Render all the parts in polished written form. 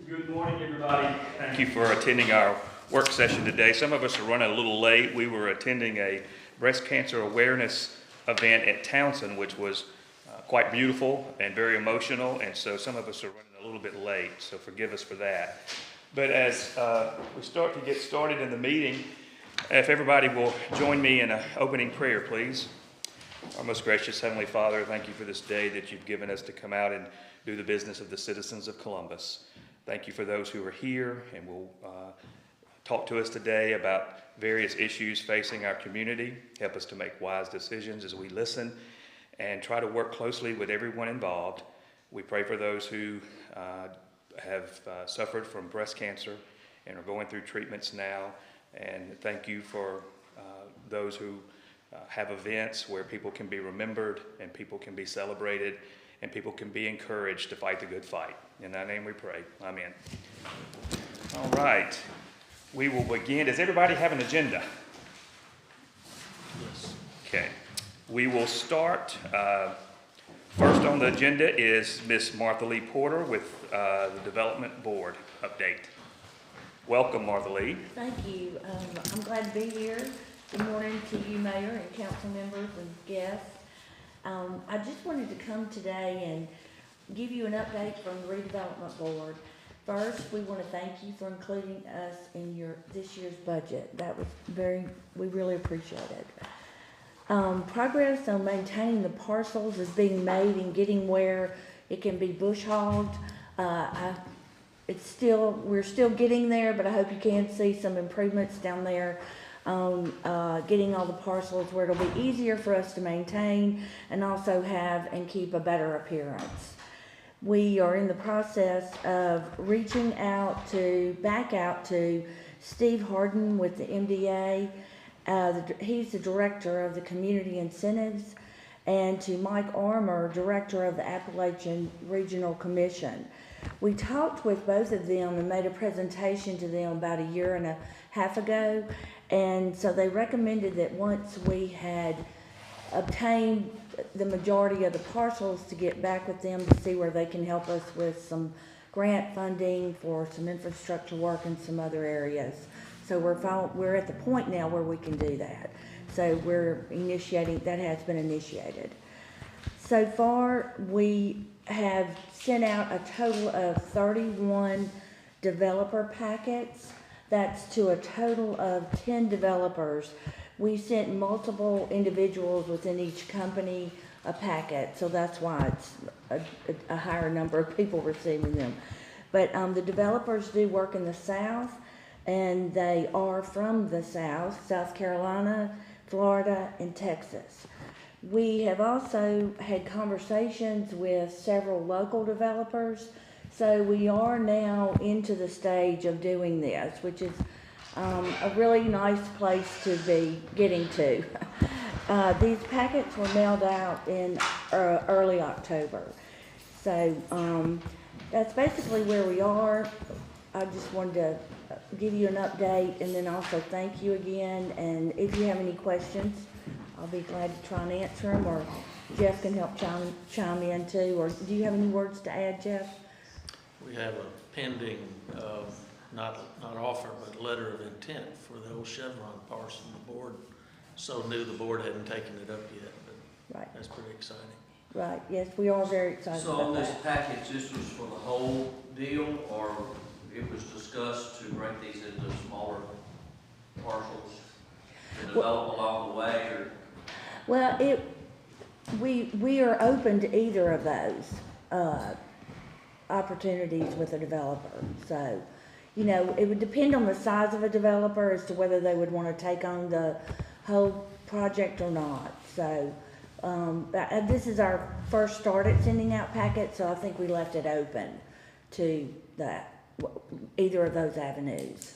Good morning, everybody. Thank you for attending our work session today. Some of us are running a little late. We were attending a breast cancer awareness event at Townsend, which was quite beautiful and very emotional, and so some of us are running a little bit late, so forgive us for that. But as we start to get started in the meeting, if everybody will join me in an opening prayer, please. Our most gracious Heavenly Father, thank you for this day that you've given us to come out and do the business of the citizens of Columbus. Thank you for those who are here and will talk to us today about various issues facing our community. Help us to make wise decisions as we listen and try to work closely with everyone involved. We pray for those who have suffered from breast cancer and are going through treatments now. And thank you for those who have events where people can be remembered and people can be celebrated and people can be encouraged to fight the good fight. In thy name we pray. Amen. All right. We will begin. Does everybody have an agenda? Yes. Okay. We will start. First on the agenda is Miss Martha Lee Porter with the Development Board update. Welcome, Martha Lee. Thank you. I'm glad to be here. Good morning to you, Mayor, and council members and guests. I just wanted to come today and give you an update from the Redevelopment Board. First, we want to thank you for including us in this year's budget. That was we really appreciate it. Progress on maintaining the parcels is being made and getting where it can be bush hogged. We're still getting there, but I hope you can see some improvements down there on getting all the parcels where it'll be easier for us to maintain and also have and keep a better appearance. We are in the process of reaching back out to Steve Harden with the MDA. He's the director of the Community Incentives, and to Mike Armour, director of the Appalachian Regional Commission. We talked with both of them and made a presentation to them about a year and a half ago, and so they recommended that once we had obtained the majority of the parcels to get back with them to see where they can help us with some grant funding for some infrastructure work in some other areas. So we're at the point now where we can do that. So that has been initiated. So far, we have sent out a total of 31 developer packets. That's to a total of 10 developers. We sent multiple individuals within each company a packet, so that's why it's a higher number of people receiving them. But the developers do work in the South, and they are from the South Carolina, Florida, and Texas. We have also had conversations with several local developers, so we are now into the stage of doing this, which is a really nice place to be getting to. These packets were mailed out in early October. So that's basically where we are. I just wanted to give you an update and then also thank you again. And if you have any questions, I'll be glad to try and answer them, or Jeff can help chime in too. Or do you have any words to add, Jeff? We have a pending, not offer, but letter of intent for the old Chevron parcel. The board, so new the board hadn't taken it up yet, but right. That's pretty exciting. Right, yes, we are very excited So about on this that. package, this was for the whole deal, or it was discussed to break these into smaller parcels to develop along the way, or? Well, we are open to either of those opportunities with a developer. So, it would depend on the size of a developer as to whether they would want to take on the whole project or not. So, this is our first start at sending out packets, so I think we left it open to either of those avenues.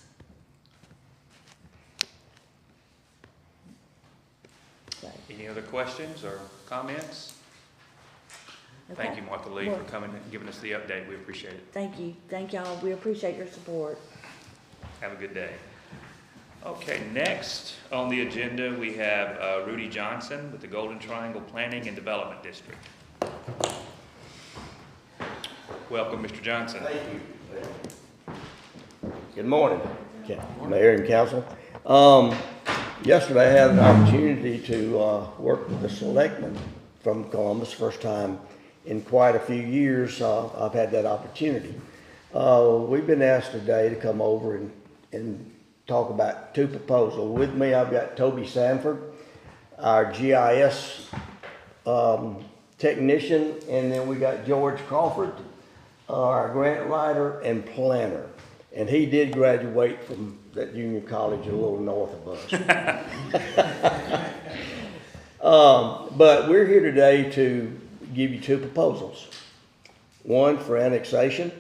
So. Any other questions or comments? Okay. Thank you, Martha Lee, for coming and giving us the update. We appreciate it. Thank you. Thank y'all. We appreciate your support. Have a good day. Okay, next on the agenda, we have Rudy Johnson with the Golden Triangle Planning and Development District. Welcome, Mr. Johnson. Thank you. Good morning, Mayor and Council. Yesterday I had an opportunity to work with the selectmen from Columbus, first time in quite a few years. I've had that opportunity. We've been asked today to come over and talk about two proposals. With me, I've got Toby Sanford, our GIS technician, and then we got George Crawford, our grant writer and planner. And he did graduate from that junior college a little north of us. But we're here today to give you two proposals. One for annexation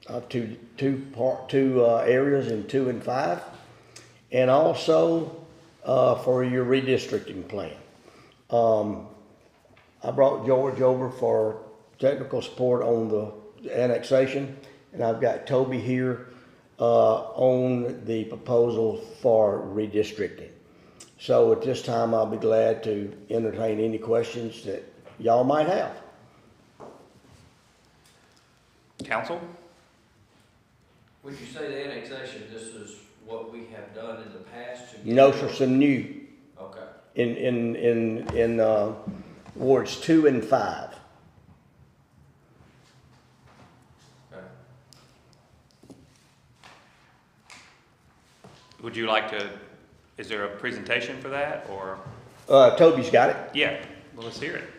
of two areas in 2 and 5, and also for your redistricting plan. I brought George over for technical support on the annexation, and I've got Toby here on the proposal for redistricting. So at this time, I'll be glad to entertain any questions that y'all might have. Council? Would you say the annexation, this is what we have done in the past? No, sir, some new Okay. in wards 2 and 5. Okay. Would you like to, is there a presentation for that, or? Toby's got it. Yeah, well, let's hear it.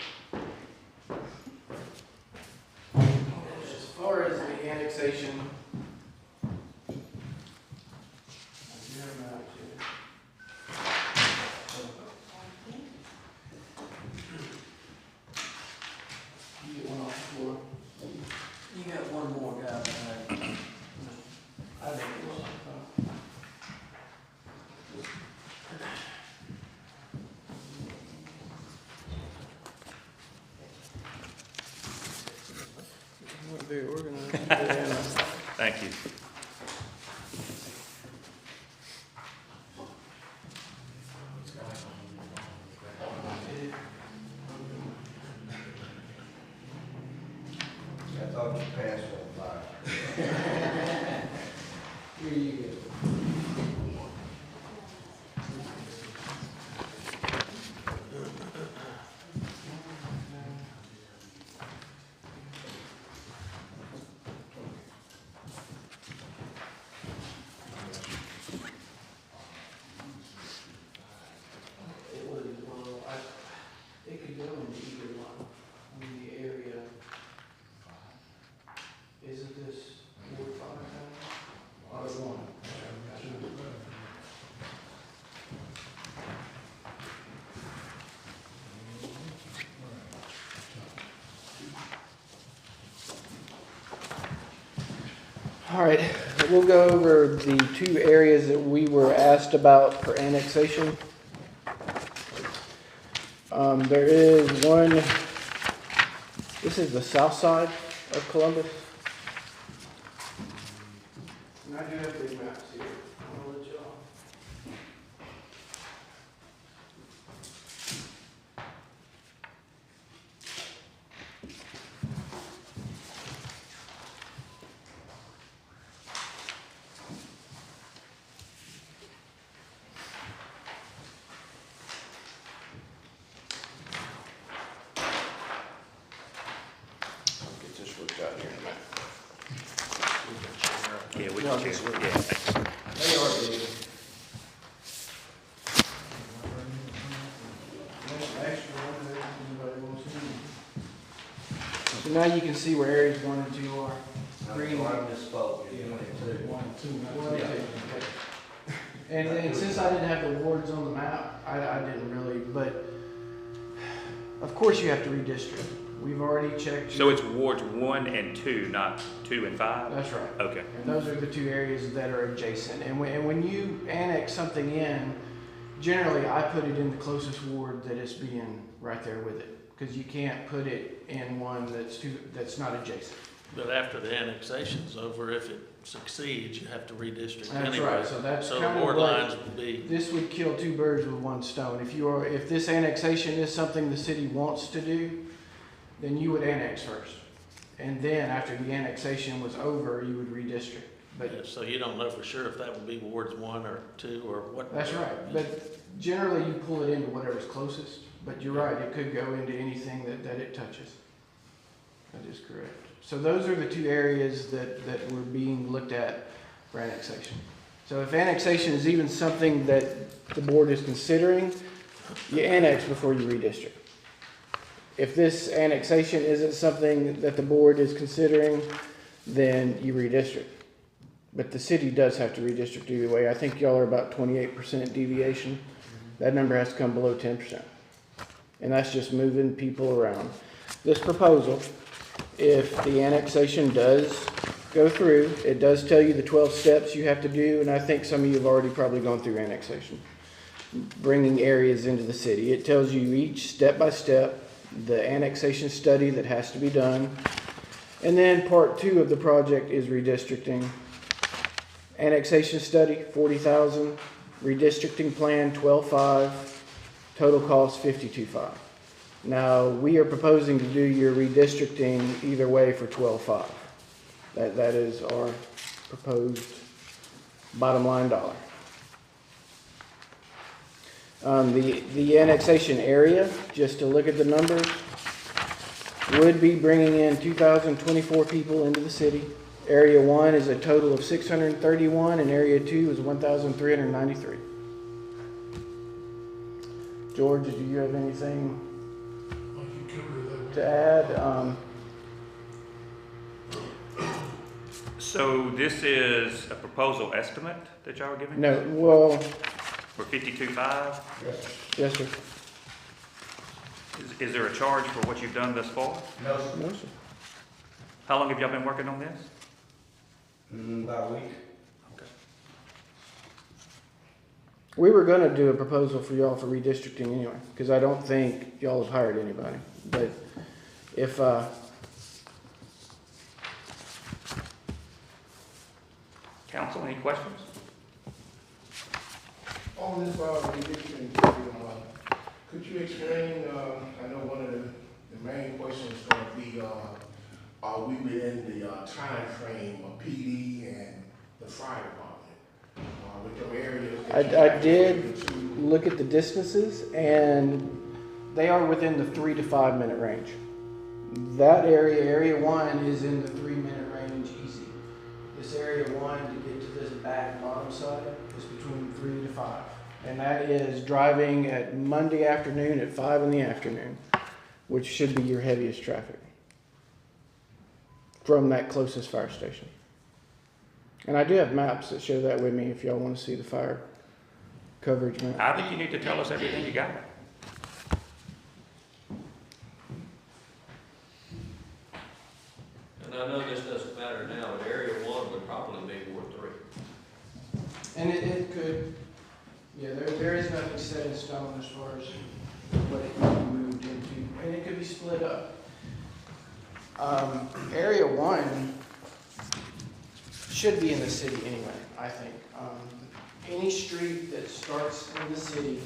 As far as the annexation, you get one off the floor. You got one more guy behind you. I think it was. Not very organized. Thank you. I thought you passed on fire. Here you go. It was, well, it could go into either one. I mean, the area, isn't this Ward 5 now? Or 1? All right, we'll go over the two areas that we were asked about for annexation. There is one, this is the south side of Columbus. And I do have big maps here. I'll let y'all. Get this worked out here in a minute. Yeah, we No, can this share. one. Yeah, thanks. They are big. So now you can see where areas 1 and 2 are. Green. I misspoke. It's 22. 1 and 2. Okay. And then since I didn't have the wards on the map, I didn't really, but of course you have to redistrict. We've already checked. So it's wards 1 and 2, not 2 and 5? That's right. Okay. And those are the two areas that are adjacent. And when you annex something in, generally I put it in the closest ward that is being right there with it. Because you can't put it in one that's not adjacent. But after the annexation's over, if it succeeds, you have to redistrict That's anyway. right, so that's So kind the of ward what- lines would be, This would kill two birds with one stone. If this annexation is something the city wants to do, then you would annex first. And then after the annexation was over, you would redistrict. But So you don't know for sure if that would be wards 1 or 2 or what? that's right. But generally, you pull it into whatever's closest. But you're right, it could go into anything that it touches. That is correct. So those are the two areas that were being looked at for annexation. So if annexation is even something that the board is considering, you annex before you redistrict. If this annexation isn't something that the board is considering, then you redistrict. But the city does have to redistrict either way. I think y'all are about 28% deviation. That number has to come below 10%. And that's just moving people around. This proposal, if the annexation does go through, it does tell you the 12 steps you have to do, and I think some of you have already probably gone through annexation, bringing areas into the city. It tells you each step by step, the annexation study that has to be done, and then part 2 of the project is redistricting. Annexation study, $40,000, redistricting plan, $12,500, total cost, $52,500. Now, we are proposing to do your redistricting either way for $12,500. That is our proposed bottom line dollar. The annexation area, just to look at the numbers, would be bringing in 2,024 people into the city. Area 1 is a total of 631, and Area 2 is 1,393. George, do you have anything to add? So this is a proposal estimate that y'all are giving? No, well, For 52.5? yes, sir. Is there a charge for what you've done thus far? No, sir. No, sir. How long have y'all been working on this? About a week. Okay. We were gonna do a proposal for y'all for redistricting anyway, because I don't think y'all have hired anybody. But if, Council, any questions? On this redistricting, could you explain, I know one of the main questions is going to be, are we within the time frame of PD and the fire department? With your areas that I did look at the distances, and they are within the 3 to 5 minute range. That area, Area 1, is in the 3 minute range easy. This Area 1 to get to this back bottom side is between 3 to 5. And that is driving at Monday afternoon at 5 in the afternoon, which should be your heaviest traffic from that closest fire station. And I do have maps that show that with me if y'all want to see the fire coverage map. I think you need to tell us everything you got. And I know this doesn't matter now, but Area 1 would probably be Ward 3. And it could, yeah, there is nothing set in stone as far as what it can be moved into, and it could be split up. Area 1 should be in the city anyway, I think. Any street that starts in the city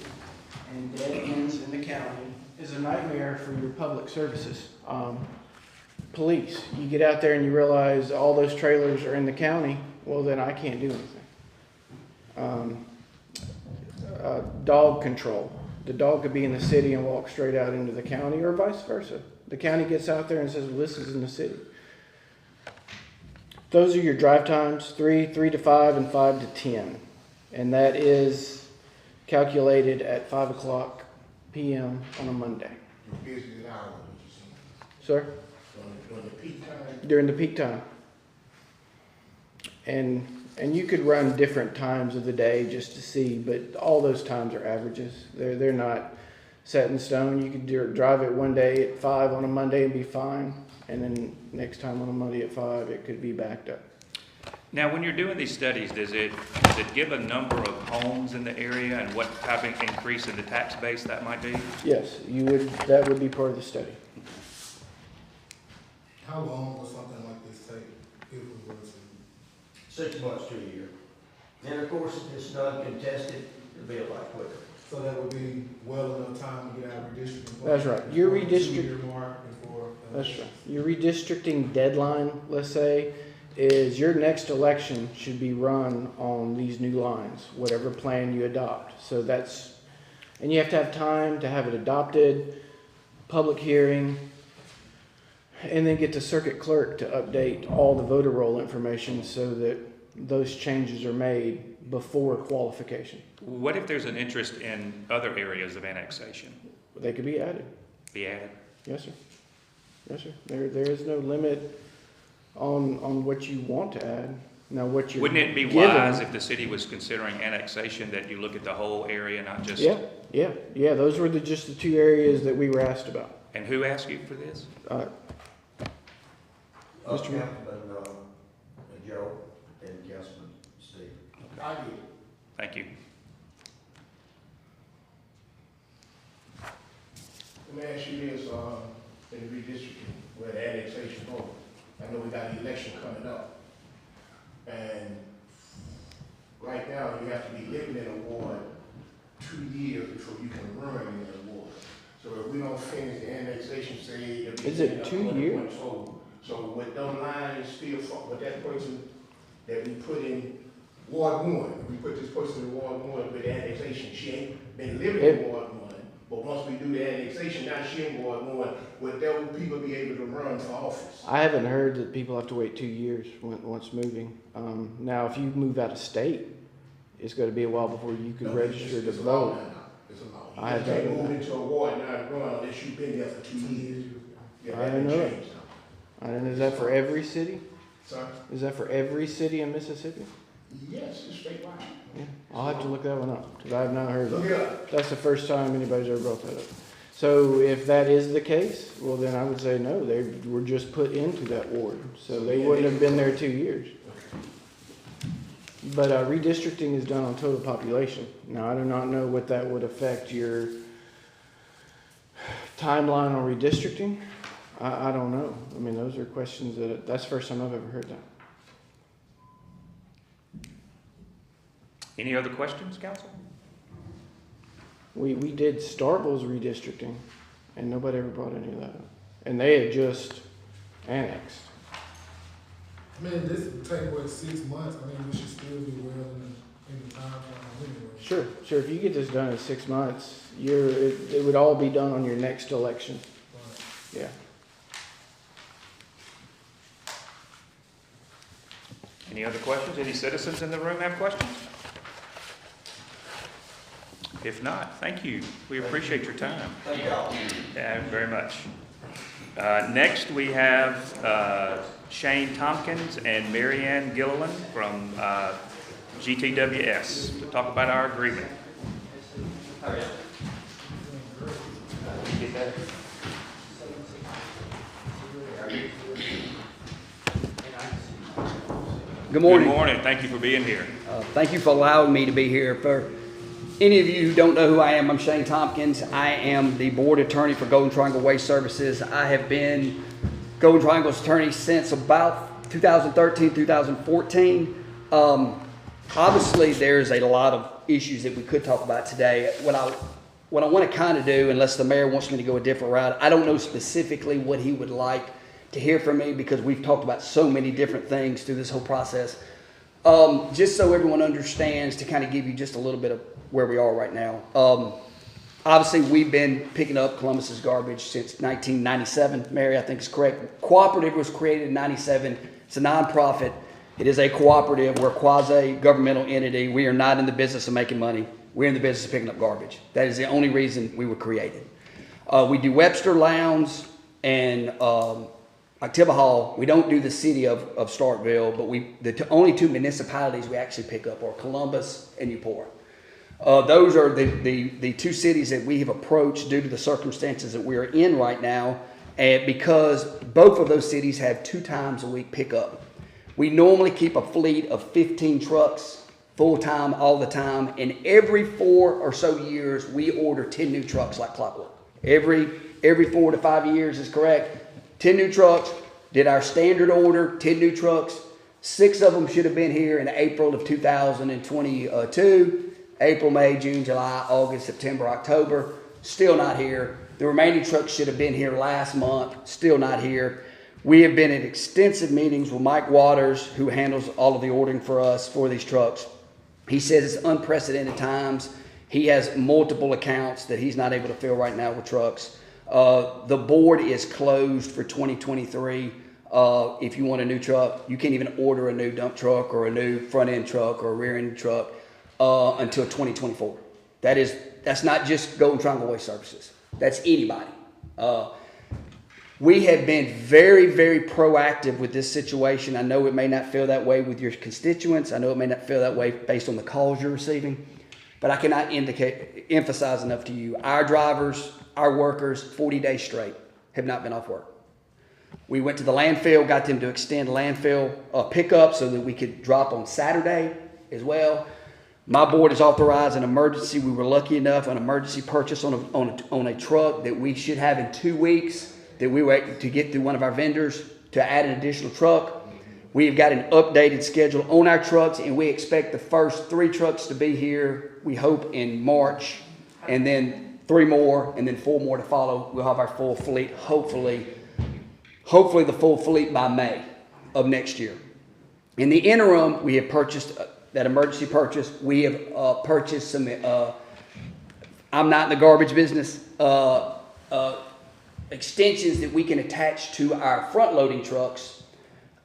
and dead ends in the county is a nightmare for your public services. Police, you get out there and you realize all those trailers are in the county, well then I can't do anything. Dog control. The dog could be in the city and walk straight out into the county, or vice versa. The county gets out there and says, well, this is in the city. Those are your drive times, 3 to 5, and 5 to 10. And that is calculated at 5 o'clock p.m. on a Monday. your busiest hour, would you say? Sir? During the peak time? During the peak time. And you could run different times of the day just to see, but all those times are averages. They're not set in stone. You could drive it one day at 5 on a Monday and be fine, and then next time on a Monday at 5 it could be backed up. Now, when you're doing these studies, does it give a number of homes in the area and what type of increase in the tax base that might be? Yes, that would be part of the study. How long will something like this take if it was? 6 months to a year. And of course, if it's done contested, it'll be a lot quicker. So that would be well enough time to get out of redistricting? That's right. Your Before the redistrict- 2 year mark before. That's right. Your redistricting deadline, let's say, is your next election should be run on these new lines, whatever plan you adopt. So that's, and you have to have time to have it adopted, public hearing, and then get the circuit clerk to update all the voter roll information so that those changes are made before qualification. What if there's an interest in other areas of annexation? They could be added. Be added? Yes, sir. Yes, sir. There is no limit on what you want to add. Now, what you're Wouldn't it be given- wise if the city was considering annexation that you look at the whole area, not just? Yeah. Those were just the two areas that we were asked about. And who asked you for this? Mr. Mayor. Councilman, Joe and Councilman Steve. I did. Thank you. Let me ask you this, in the redistricting, where the annexation vote, I know we got an election coming up. And right now, you have to be living in a ward 2 years before you can run in a ward. So if we don't finish the annexation, say. Is it 2 years? So with them lines still, with that person that we put in Ward 1, we put this person in Ward 1 with the annexation, she ain't been living in Ward 1. But once we do the annexation, now she in Ward 1, would those people be able to run for office? I haven't heard that people have to wait 2 years once moving. Now, if you move out of state, it's going to be a while before you can register to It's a law vote. now. It's a law. I have You can't that. move into a ward now and run unless you've been there for 2 years. Yeah, I that don't done know. changed now. And is that for every city? Sorry? Is that for every city in Mississippi? Yes, it's statewide. Yeah. I'll have to look that one up because I have not heard of Look it. it up. That's the first time anybody's ever brought that up. So if that is the case, well, then I would say no, they were just put into that ward. So they wouldn't have been there 2 years. But redistricting is done on total population. Now, I do not know what that would affect your timeline on redistricting. I don't know. I mean, those are questions that's the first time I've ever heard that. Any other questions, council? We did Starkville's redistricting, and nobody ever brought any of that up. And they had just annexed. I mean, this would take, what, 6 months? I mean, we should still be well in the time anyway. Sure. If you get this done in 6 months, it would all be done on your next election. But Yeah. Any other questions? Any citizens in the room have questions? If not, thank you. We appreciate your time. Thank y'all. Yeah, very much. Next, we have Shane Tompkins and Marianne Gilliland from GTWS to talk about our agreement. Get that? Good morning. Good morning. Thank you for being here. Thank you for allowing me to be here. For any of you who don't know who I am, I'm Shane Tompkins. I am the board attorney for Golden Triangle Waste Services. I have been Golden Triangle's attorney since about 2013, 2014. Obviously, there's a lot of issues that we could talk about today. What I want to kind of do, unless the mayor wants me to go a different route, I don't know specifically what he would like to hear from me because we've talked about so many different things through this whole process. Just so everyone understands, to kind of give you just a little bit of where we are right now. Obviously, we've been picking up Columbus's garbage since 1997. Mary, I think is correct. Cooperative was created in 97. It's a nonprofit. It is a cooperative. We're a quasi-governmental entity. We are not in the business of making money. We're in the business of picking up garbage. That is the only reason we were created. We do Webster Lowndes and Activa Hall. We don't do the city of Starkville, but the only two municipalities we actually pick up are Columbus and Eupora. Those are the two cities that we have approached due to the circumstances that we are in right now, and because both of those cities have 2 times a week pickup. We normally keep a fleet of 15 trucks full-time all the time, and every 4 or so years we order 10 new trucks like clockwork. Every 4 to 5 years is correct. 10 new trucks, did our standard order, 10 new trucks. 6 of them should have been here in April of 2022. April, May, June, July, August, September, October, still not here. The remaining trucks should have been here last month, still not here. We have been in extensive meetings with Mike Waters, who handles all of the ordering for us for these trucks. He says it's unprecedented times. He has multiple accounts that he's not able to fill right now with trucks. The board is closed for 2023. If you want a new truck, you can't even order a new dump truck or a new front end truck or a rear end truck until 2024. That's not just Golden Triangle Waste Services. That's anybody. We have been very, very proactive with this situation. I know it may not feel that way with your constituents. I know it may not feel that way based on the calls you're receiving, but I cannot emphasize enough to you, our drivers, our workers, 40 days straight have not been off work. We went to the landfill, got them to extend landfill pickup so that we could drop on Saturday as well. My board has authorized an emergency. We were lucky enough, an emergency purchase on a truck that we should have in 2 weeks, that we were able to get through one of our vendors to add an additional truck. We've got an updated schedule on our trucks, and we expect the first 3 trucks to be here, we hope, in March, and then 3 more, and then 4 more to follow. We'll have our full fleet, hopefully the full fleet by May of next year. In the interim, we have purchased that emergency purchase. We have purchased some, I'm not in the garbage business, extensions that we can attach to our front loading trucks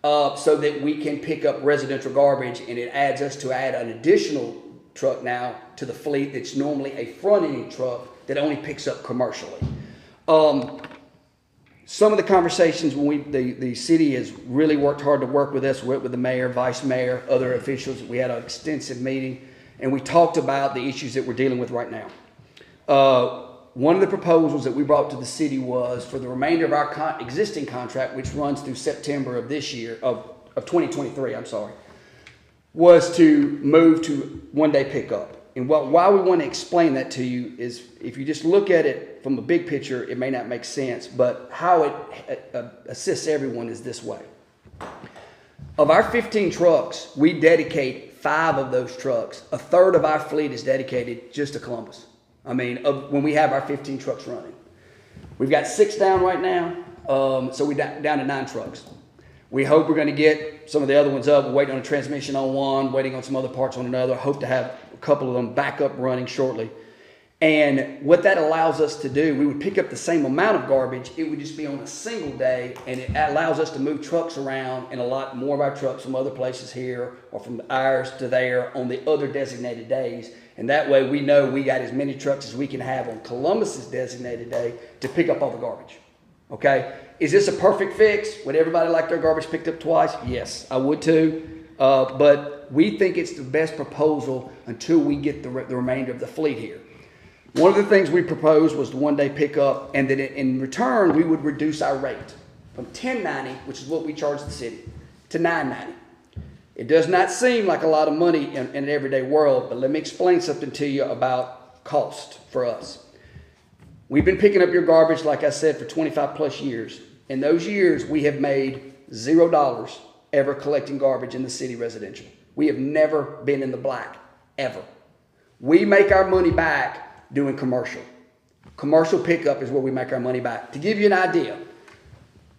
so that we can pick up residential garbage, and it adds us to add an additional truck now to the fleet that's normally a front end truck that only picks up commercially. Some of the conversations when the city has really worked hard to work with us, with the mayor, vice mayor, other officials. We had an extensive meeting, and we talked about the issues that we're dealing with right now. One of the proposals that we brought to the city was for the remainder of our existing contract, which runs through September of this year, of 2023, was to move to 1-day pickup. And why we want to explain that to you is, if you just look at it from a big picture, it may not make sense, but how it assists everyone is this way. Of our 15 trucks, we dedicate 5 of those trucks. A third of our fleet is dedicated just to Columbus. When we have our 15 trucks running. We've got 6 down right now, so we're down to 9 trucks. We hope we're going to get some of the other ones up. We're waiting on a transmission on one, waiting on some other parts on another. Hope to have a couple of them back up running shortly. And what that allows us to do, we would pick up the same amount of garbage. It would just be on a single day, and it allows us to move trucks around, and a lot more of our trucks from other places here or from ours to there on the other designated days. And that way we know we got as many trucks as we can have on Columbus's designated day to pick up all the garbage. Okay? Is this a perfect fix? Would everybody like their garbage picked up twice? Yes, I would too. But we think it's the best proposal until we get the remainder of the fleet here. One of the things we proposed was the 1-day pickup, and that in return we would reduce our rate from $10.90, which is what we charge the city, to $9.90. It does not seem like a lot of money in an everyday world, but let me explain something to you about cost for us. We've been picking up your garbage, like I said, for 25 plus years. In those years, we have made $0 ever collecting garbage in the city residential. We have never been in the black, ever. We make our money back doing commercial. Commercial pickup is where we make our money back. To give you an idea,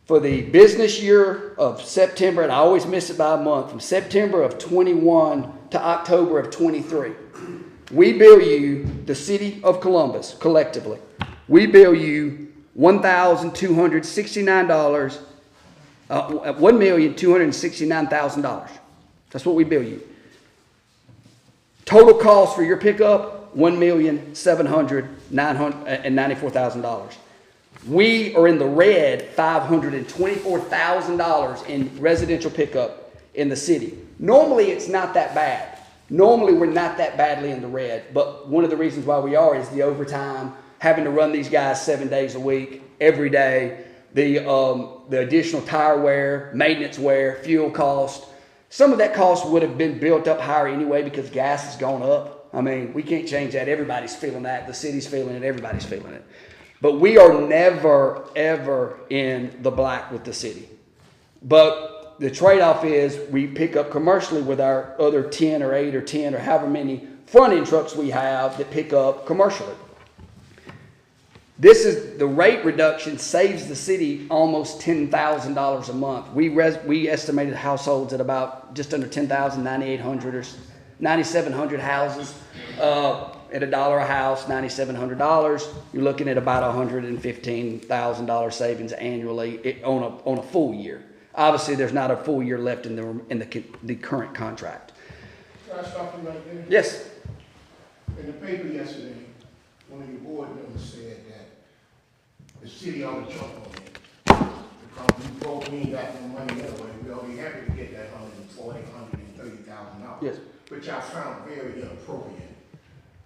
for the business year of September, and I always miss it by a month, from September of 21 to October of 23, we bill you, the city of Columbus, collectively, we bill you $1,269, $1,269,000. That's what we bill you. Total cost for your pickup, $1,794,000. We are in the red, $524,000 in residential pickup in the city. Normally, it's not that bad. Normally, we're not that badly in the red, but one of the reasons why we are is the overtime, having to run these guys 7 days a week, every day, the additional tire wear, maintenance wear, fuel cost. Some of that cost would have been built up higher anyway because gas has gone up. We can't change that. Everybody's feeling that. The city's feeling it. Everybody's feeling it. But we are never, ever in the black with the city. But the trade-off is we pick up commercially with our other 10 or 8 or 10 or however many front-end trucks we have that pick up commercially. the rate reduction saves the city almost $10,000 a month. We estimated households at about just under 10,000, 9,800 or 9,700 houses, at $1 a house, $9,700. You're looking at about $115,000 savings annually on a full year. Obviously, there's not a full year left in the current contract. Can I stop you right there? Yes. In the paper yesterday, one of your board members said that the city ought to jump on it. Because we broke, we ain't got no money anyway, we ought to be happy to get that $130,000. Yes. Which I found very inappropriate,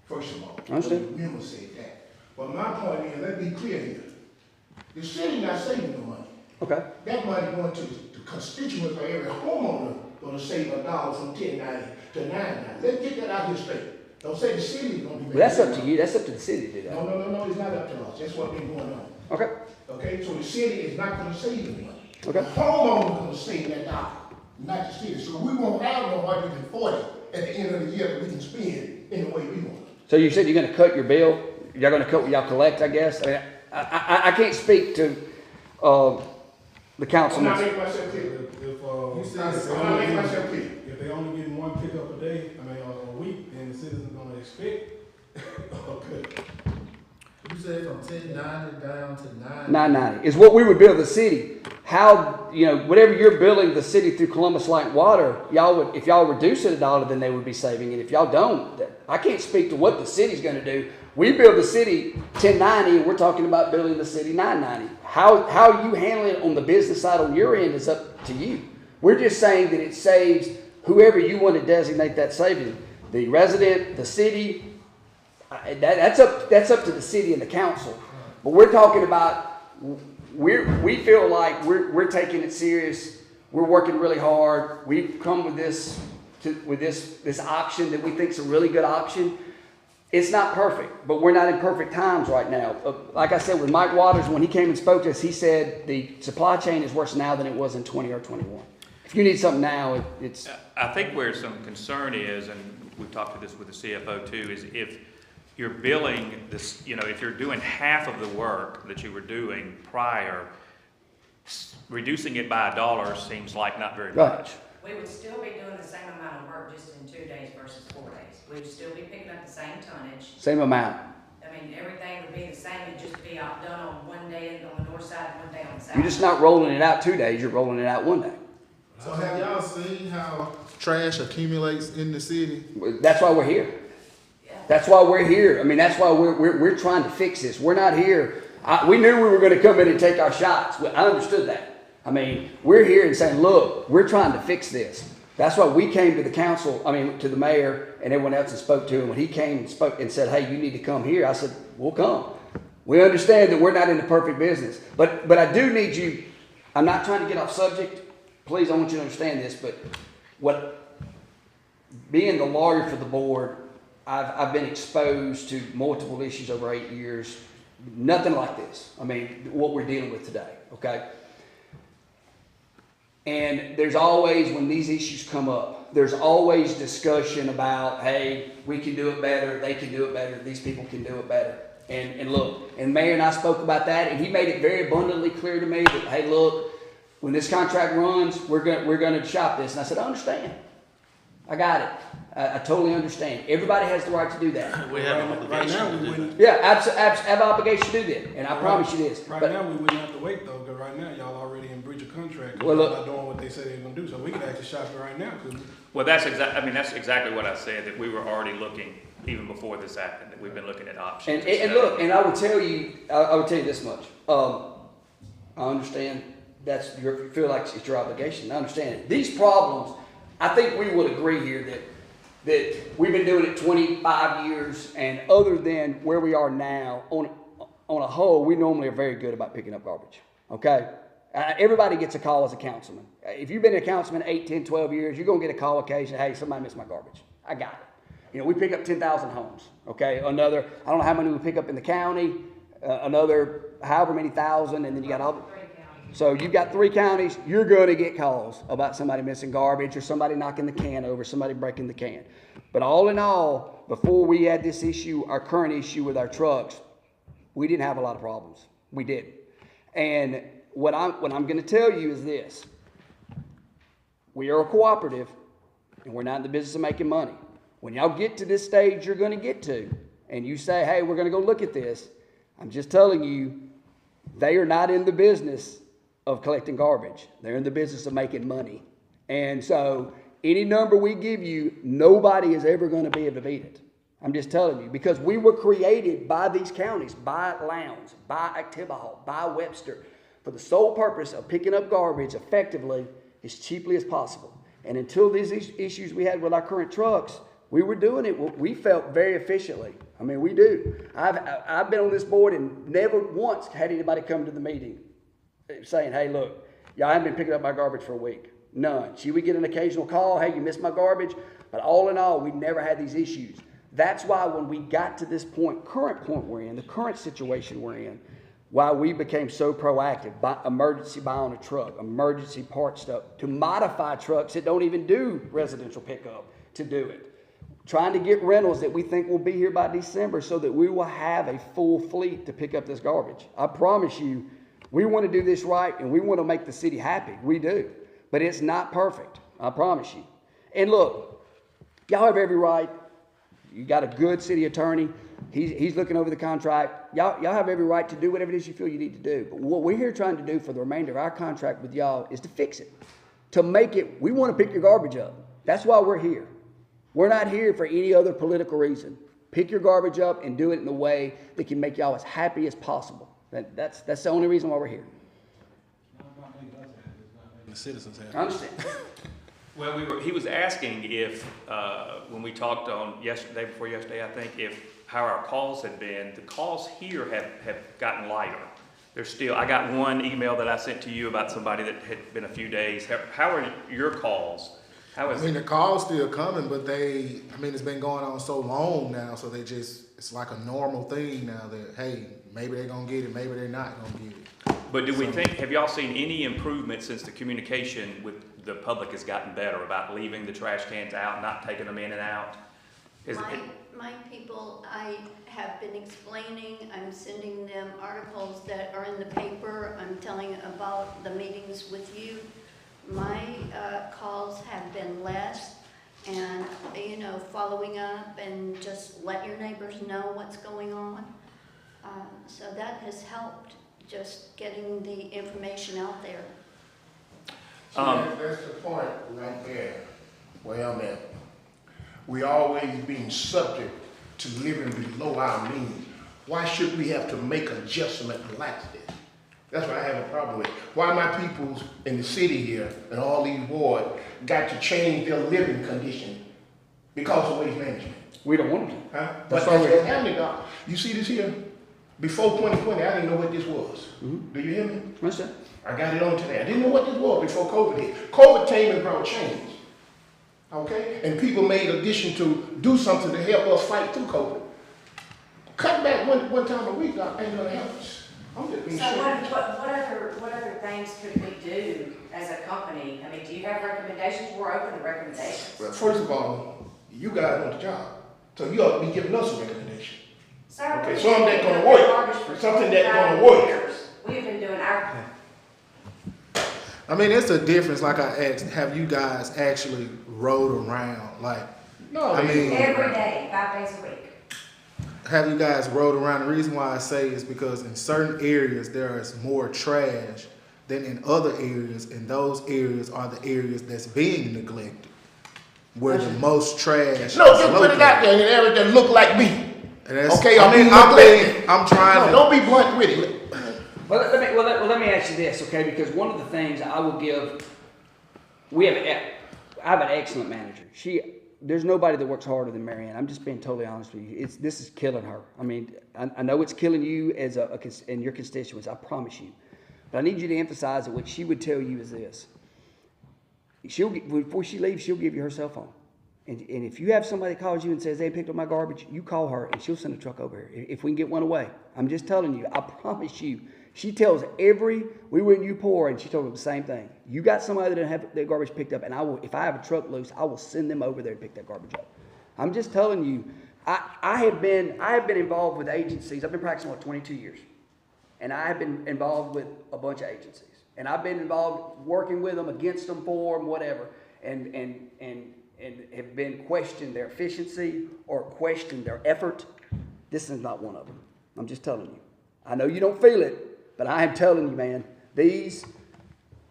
first of all. I understand. The member said that. But my point is, let's be clear here. The city not saving the money. Okay. That money going to the constituents of every homeowner gonna save $1 from 1090 to 990. Let's get that out here straight. Don't say the city is gonna be making. Well, that's up to you. That's up to the city to do that. No, it's not up to us. That's what been going on. Okay. Okay, so the city is not gonna save the money. Okay. The homeowner gonna save that dollar, not the city. So we won't have no 140 at the end of the year that we can spend in the way we want. So you said you're going to cut your bill. You're going to cut what y'all collect, I guess. I mean, I can't speak to the I'm councilman. not making myself clear. If they only getting one pickup a day, a week, then the citizen's gonna expect. Okay. You said from 1090 down to 990 is what we would bill the city. How, whatever you're billing the city through Columbus Light and Water, if y'all reduce it $1, then they would be saving it. If y'all don't, I can't speak to what the city's going to do. We bill the city 1090, and we're talking about billing the city 990. How you handle it on the business side on your end is up to you. We're just saying that it saves whoever you want to designate that saving. The resident, the city, that's up to the city and the council. But we're talking about, we feel like we're taking it serious. We're working really hard. We've come with this option that we think is a really good option. It's not perfect, but we're not in perfect times right now. Like I said, with Mike Waters, when he came and spoke to us, he said the supply chain is worse now than it was in 20 or 21. If you need something now, it's... I think where some concern is, and we've talked to this with the CFO too, is if you're billing this, if you're doing half of the work that you were doing prior, reducing it by $1 seems like not very much. We would still be doing the same amount of work just in 2 days versus 4 days. We would still be picking up the same tonnage. Same amount. I mean, everything would be the same, it'd just be done on one day on the north side, one day on the south. You're just not rolling it out 2 days, you're rolling it out 1 day. So have y'all seen how trash accumulates in the city? That's why we're here. That's why we're here. I mean, that's why we're trying to fix this. We're not here. We knew we were going to come in and take our shots. I understood that. I mean, we're here and saying, look, we're trying to fix this. That's why we came to the council, to the mayor and everyone else and spoke to him. When he came and spoke and said, hey, you need to come here, I said, we'll come. We understand that we're not in the perfect business. But I do need you, I'm not trying to get off subject. Please, I want you to understand this, but being the lawyer for the board, I've been exposed to multiple issues over 8 years. Nothing like this. What we're dealing with today, okay? And there's always, when these issues come up, there's always discussion about, hey, we can do it better, they can do it better, these people can do it better. And look, and Mayor and I spoke about that, and he made it very abundantly clear to me that, hey, look, when this contract runs, we're going to shop this. And I said, I understand. I got it. I totally understand. Everybody has the right to do that. We have an obligation to do that. Yeah, have an obligation to do that, and I promise you this. Right now, we wouldn't have to wait though, because right now y'all already in breach of contract. Well, Y'all look, not doing what they said they were gonna do, so we could actually shop it right now. Well, that's exactly what I said, that we were already looking, even before this happened, that we've been looking at options. And look, and I would tell you this much. I understand you feel like it's your obligation. I understand it. These problems, I think we would agree here that we've been doing it 25 years, and other than where we are now, on a whole, we normally are very good about picking up garbage, okay? Everybody gets a call as a councilman. If you've been a councilman 8, 10, 12 years, you're going to get a call occasionally, hey, somebody missed my garbage. I got it. We pick up 10,000 homes, okay? I don't know how many we pick up in the county, another however many thousand, and then you got all the... So you've got 3 counties, you're going to get calls about somebody missing garbage or somebody knocking the can over, somebody breaking the can. But all in all, before we had this issue, our current issue with our trucks, we didn't have a lot of problems. We didn't. And what I'm going to tell you is this. We are a cooperative, and we're not in the business of making money. When y'all get to this stage you're going to get to, and you say, hey, we're going to go look at this, I'm just telling you, they are not in the business of collecting garbage. They're in the business of making money. And so any number we give you, nobody is ever going to be able to beat it. I'm just telling you, because we were created by these counties, by Lowndes, by Actibahol, by Webster, for the sole purpose of picking up garbage effectively as cheaply as possible. And until these issues we had with our current trucks, we were doing it, we felt very efficiently. I mean, we do. I've been on this board and never once had anybody come to the meeting saying, hey, look, y'all haven't been picking up my garbage for a week. None. She would get an occasional call, hey, you missed my garbage. But all in all, we never had these issues. That's why when we got to this point, current point we're in, the current situation we're in, why we became so proactive, emergency buy on a truck, emergency part stuff, to modify trucks that don't even do residential pickup to do it. Trying to get rentals that we think will be here by December so that we will have a full fleet to pick up this garbage. I promise you, we want to do this right and we want to make the city happy. We do. But it's not perfect. I promise you. And look, y'all have every right. You got a good city attorney. He's looking over the contract. Y'all have every right to do whatever it is you feel you need to do. But what we're here trying to do for the remainder of our contract with y'all is to fix it. To make it, we want to pick your garbage up. That's why we're here. We're not here for any other political reason. Pick your garbage up and do it in a way that can make y'all as happy as possible. That's the only reason why we're here. The citizens have. I understand. Well, he was asking if, when we talked on day before yesterday, I think, if how our calls had been. The calls here have gotten lighter. There's still, I got one email that I sent to you about somebody that had been a few days. How are your calls? How is I mean, the call's still coming, but it's been going on so long now, so it's like a normal thing now that, hey, maybe they're going to get it, maybe they're not going to get it. But have y'all seen any improvement since the communication with the public has gotten better about leaving the trash cans out, not taking them in and out? My people, I have been explaining, I'm sending them articles that are in the paper, I'm telling about the meetings with you. My calls have been less, and following up and just let your neighbors know what's going on. So that has helped, just getting the information out there. That's the point right there where I'm at. We always being subject to living below our means. Why should we have to make adjustment like this? That's what I have a problem with. Why my peoples in the city here and all these wards got to change their living condition because of waste management? We don't want to. Huh? But that's what's happening, Doc. You see this here? Before 2020, I didn't know what this was. Mm-hmm. Do you hear me? What's that? I got it on today. I didn't know what this was before COVID hit. COVID came and brought change. Okay? And people made addition to do something to help us fight through COVID. Cut back one time a week, Doc, ain't gonna help us. I'm just being So serious. what other things could we do as a company? I mean, do you have recommendations? We're open to recommendations. Well, first of all, you guys want the job. So you ought to be giving us a recommendation. Sir, Okay, something that's gonna work. Something that's gonna work. We've been doing our. I mean, it's a difference. Like I asked, have you guys actually rode around? Like, No, I mean, Every day, 5 days a week. have you guys rode around? The reason why I say is because in certain areas there is more trash than in other areas, and those areas are the areas that's being neglected, where the most trash. No, is just put it out there in an area that look like me. And that's, Okay, I'm trying to. don't be blunt with it. Well, let me ask you this, okay? Because one of the things I will give, I have an excellent manager. There's nobody that works harder than Marianne. I'm just being totally honest with you. This is killing her. I mean, I know it's killing you as and your constituents. I promise you. But I need you to emphasize that what she would tell you is this. Before she leaves, she'll give you her cell phone. And if you have somebody that calls you and says they picked up my garbage, you call her and she'll send a truck over here if we can get one away. I'm just telling you. I promise you. She tells we were in Upor and she told them the same thing. You got somebody that didn't have their garbage picked up, and if I have a truck loose, I will send them over there to pick that garbage up. I'm just telling you, I have been involved with agencies. I've been practicing for 22 years. And I have been involved with a bunch of agencies. And I've been involved working with them, against them, for them, whatever. And have been questioned their efficiency or questioned their effort. This is not one of them. I'm just telling you. I know you don't feel it, but I am telling you, man, this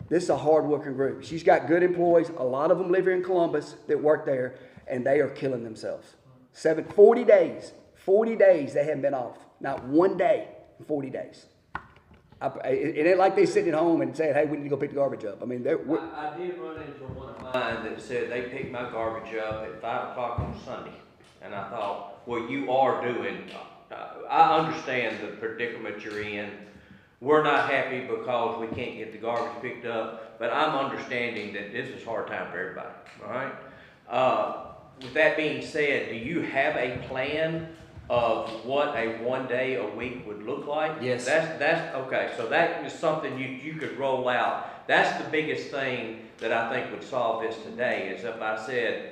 is a hard-working group. She's got good employees. A lot of them live here in Columbus that work there, and they are killing themselves. 40 days they haven't been off. Not one day in 40 days. It ain't like they sitting at home and saying, hey, we need to go pick the garbage up. I mean, I did run into one of mine that said they picked my garbage up at 5 o'clock on Sunday. And I thought, well, you are doing, I understand the predicament you're in. We're not happy because we can't get the garbage picked up, but I'm understanding that this is a hard time for everybody, all right? With that being said, do you have a plan of what a 1 day a week would look like? Yes. That's okay. So that is something you could roll out. That's the biggest thing that I think would solve this today, is if I said,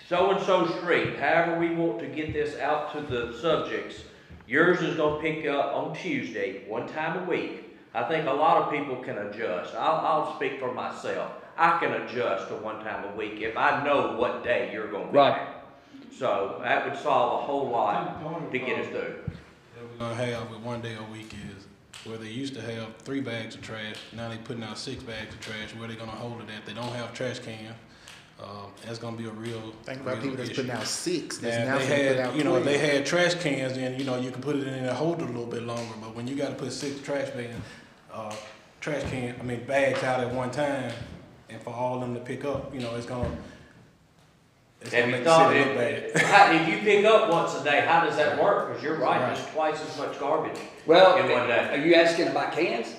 so-and-so street, however we want to get this out to the subjects, yours is gonna pick up on Tuesday, 1 time a week. I think a lot of people can adjust. I'll speak for myself. I can adjust to 1 time a week if I know what day you're gonna be Right. there. So that would solve a whole lot to get us through. That we're gonna have with 1 day a week is where they used to have 3 bags of trash, now they putting out 6 bags of trash. Where they gonna hold it at? They don't have trash can. That's gonna be a real. Think about people that's issue. putting out 6. That's Now, now they put had, out you know, 12. they had trash cans, and you know, you can put it in and hold it a little bit longer. But when you got to put 6 bags out at one time, and for all of them to pick up, you know, it's gonna Have make you the thought city look bad. if you pick up once a day, how does that work? Because you're right, there's twice as much garbage Well, in 1 day. are you asking about cans?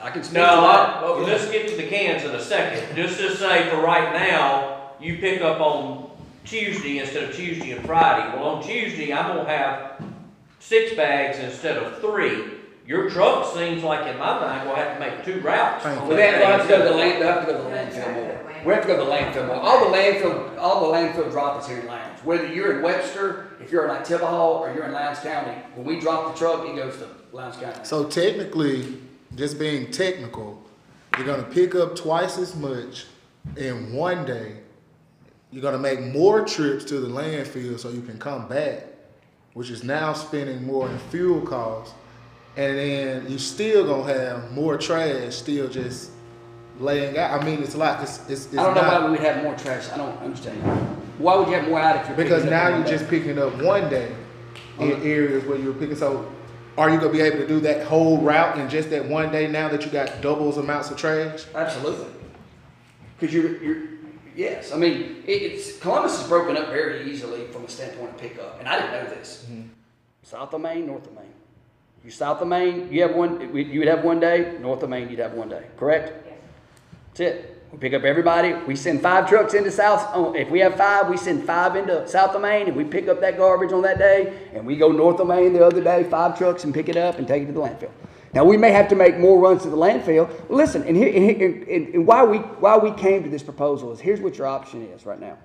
I can speak No, to that. well, let's get to the cans in a second. Just to say, for right now, you pick up on Tuesday instead of Tuesday and Friday. Well, on Tuesday, I'm gonna have 6 bags instead of 3. Your truck seems like, in my mind, will have to make 2 routes. Thank on We'll that have to day. go to the landfill more. We have to go to the landfill more. All the landfill drop is here in Lowndes. Whether you're in Webster, if you're in like Tippahall, or you're in Lowndes County, when we drop the truck, it goes to Lowndes County. So technically, just being technical, you're gonna pick up twice as much in 1 day. You're gonna make more trips to the landfill so you can come back, which is now spending more in fuel costs. And then you still gonna have more trash still just laying out. I mean, it's a lot. It's I don't know not, why we would have more trash. I don't understand. Why would you have more out if you're because picking up now one you're day? just picking up 1 day in areas where you're picking. So are you gonna be able to do that whole route in just that 1 day now that you got doubles amounts of trash? Absolutely. Because yes. I mean, it's Columbus is broken up very easily from a standpoint of pickup, and I didn't know this. South of Main, north of Main. You south of Main, you would have 1 day. North of Main, you'd have 1 day. Correct? Yes. That's it. We pick up everybody. We send 5 trucks into South. If we have 5, we send 5 into South of Main, and we pick up that garbage on that day. And we go north of Main the other day, 5 trucks, and pick it up and take it to the landfill. Now we may have to make more runs to the landfill. Listen, and why we came to this proposal is here's what your option is right now.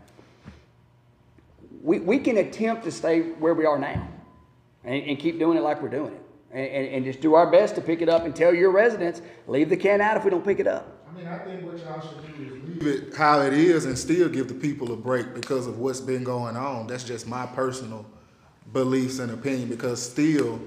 We can attempt to stay where we are now, and keep doing it like we're doing it. And just do our best to pick it up and tell your residents, leave the can out if we don't pick it up. I mean, I think what y'all should do is Leave it how it is and still give the people a break because of what's been going on. That's just my personal beliefs and opinion, because still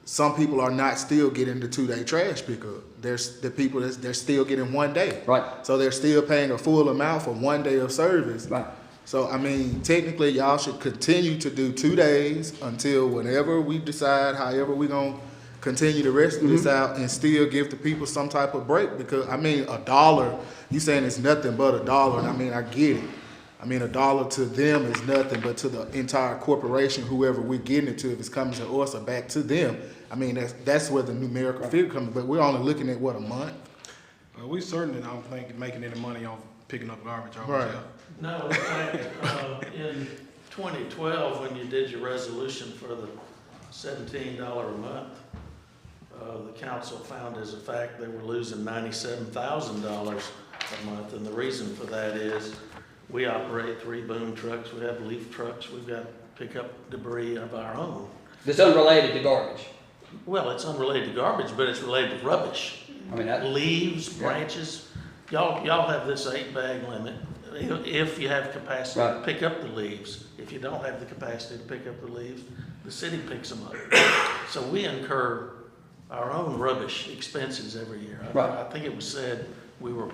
some people are not still getting the 2 day trash pickup. There's the people they're still getting 1 day. Right. So they're still paying a full amount for 1 day of service. Right. So I mean, technically y'all should continue to do 2 days until whenever we decide, however we gonna continue the rest of this out, and still give the people some type of break. Because I mean, $1, you saying it's nothing but $1, and I mean, I get it. I mean, $1 to them is nothing, but to the entire corporation, whoever we're getting it to, if it's coming to us or back to them, I mean, that's where the numerical figure comes. But we're only looking at what, a month? we certainly don't think making any money on picking up garbage over Right. there. No, in fact, in 2012, when you did your resolution for the $17 a month, the council found as a fact they were losing $97,000 a month. And the reason for that is we operate 3 boom trucks, we have leaf trucks, we've got pick up debris of our own. That's unrelated to garbage. Well, it's unrelated to garbage, but it's related to rubbish. I mean, that, Leaves, branches, y'all have this 8-bag limit. If you have capacity to Right. pick up the leaves, if you don't have the capacity to pick up the leaves, the city picks them up. So we incur our own rubbish expenses every year. Right. I think it was said we were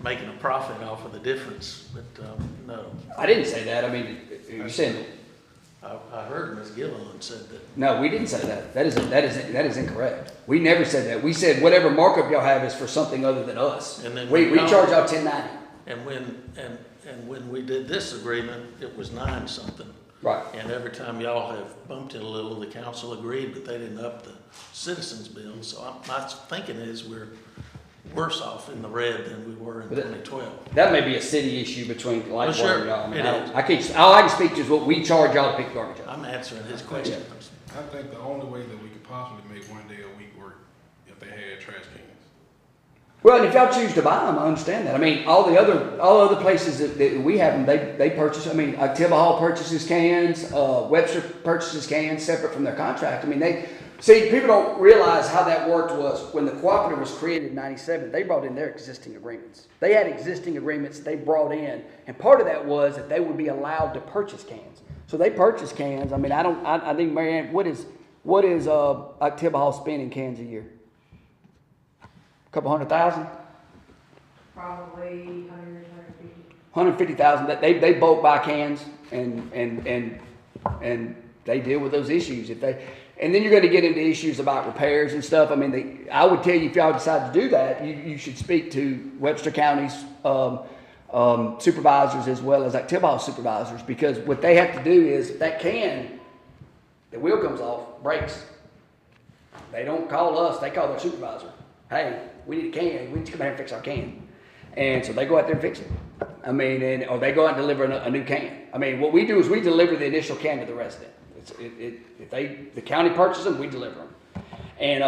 making a profit off of the difference, but, no. I didn't say that. I mean, you said, I heard Ms. Gilliland said that. no, we didn't say that. That is incorrect. We never said that. We said whatever markup y'all have is for something other than us. And then We charge y'all $10.90. And when we did this agreement, it was 9 something. Right. And every time y'all have bumped it a little, the council agreed, but they didn't up the citizens bill. So my thinking is we're worse off in the red than we were in 2012. That may be a city issue between Light Well, sure, and y'all. I mean, it is. all I can speak to is what we charge y'all to pick garbage up. I'm answering his question. I think the only way that we could possibly make one day a week work if they had trash cans. Well, and if y'all choose to buy them, I understand that. I mean, all other places that we have them, they purchase. I mean, Tibble Hall purchases cans, Webster purchases cans separate from their contract. I mean, people don't realize how that worked was when the cooperative was created in '97, they brought in their existing agreements. They had existing agreements they brought in, and part of that was that they would be allowed to purchase cans. So they purchase cans. I mean, I think, Mary Ann, what is Tibble Hall spending cans a year? A couple 100,000? Probably 150. 150,000. That they bulk buy cans and they deal with those issues. And then you're going to get into issues about repairs and stuff. I mean, I would tell you if y'all decide to do that, you should speak to Webster County's supervisors as well as Tibble Hall supervisors, because what they have to do is if that can, the wheel comes off, breaks. They don't call us, they call their supervisor. Hey, we need a can. We need to come out and fix our can. And so they go out there and fix it. I mean, or they go out and deliver a new can. I mean, what we do is we deliver the initial can to the resident. If the county purchases them, we deliver them. And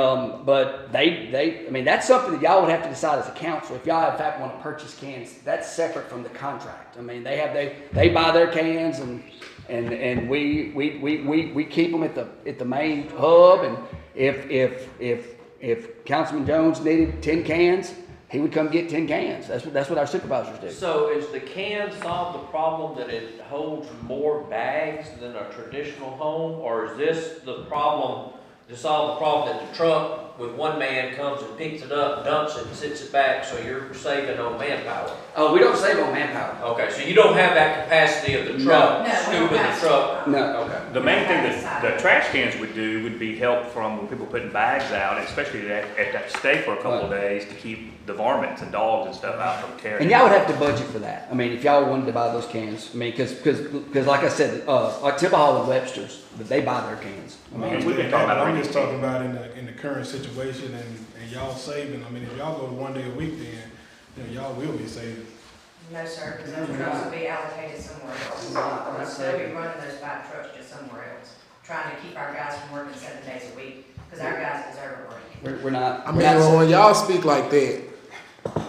but I mean, that's something that y'all would have to decide as a council. If y'all in fact want to purchase cans, that's separate from the contract. I mean, they buy their cans and we keep them at the main hub. And if Councilman Jones needed 10 cans, he would come get 10 cans. That's what our supervisors do. So is the can solve the problem that it holds more bags than a traditional home? Or is this the problem to solve the problem that the truck with one man comes and picks it up, dumps it, and sits it back, so you're saving on manpower? Oh, we don't save on manpower. Okay, so you don't have that capacity of the truck, No, we scooping don't the have truck? No, okay. The main thing that the trash cans would do would be help from when people putting bags out, especially at that stay for a couple of days to keep the varmints and dogs and stuff out from carrying. And y'all would have to budget for that. I mean, if y'all wanted to buy those cans, I mean, because like I said, like Tibble Hall and Webster's, they buy their cans. I mean, we've been talking about I'm just talking about in the current situation and y'all saving. I mean, if y'all go to one day a week, then y'all will be saving. No, sir, because those trucks will be allocated somewhere else. They'll be running those 5 trucks just somewhere else, trying to keep our guys from working 7 days a week, because our guys deserve a break. we're not. I mean, when y'all speak like that,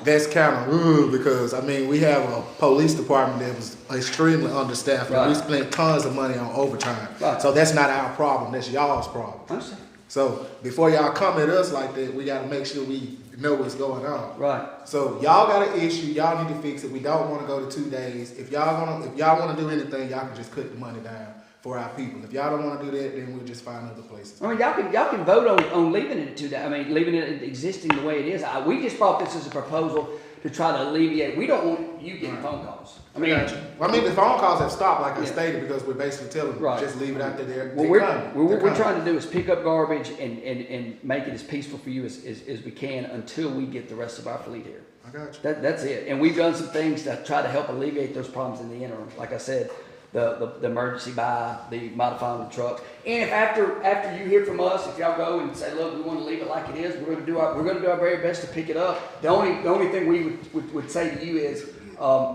that's kind of rude because, I mean, we have a police department that was extremely understaffed. And we spent tons of money on overtime. Right. So that's not our problem. That's y'all's problem. I understand. So before y'all come at us like that, we got to make sure we know what's going on. Right. So y'all got an issue. Y'all need to fix it. We don't want to go to 2 days. If y'all want to do anything, y'all can just cut the money down for our people. If y'all don't want to do that, then we'll just find other places. I mean, y'all can vote on leaving it at 2 days. I mean, leaving it existing the way it is. We just brought this as a proposal to try to alleviate. We don't want you getting phone calls. I mean, the phone calls have stopped, like I stated, because we're basically telling them just leave it out there. What we're trying to do is pick up garbage and make it as peaceful for you as we can until we get the rest of our fleet here. I got you. That's it. And we've done some things to try to help alleviate those problems in the interim. Like I said, the emergency buy, the modifying the trucks. And if after you hear from us, if y'all go and say, look, we want to leave it like it is, we're going to do our very best to pick it up. The only thing we would say to you is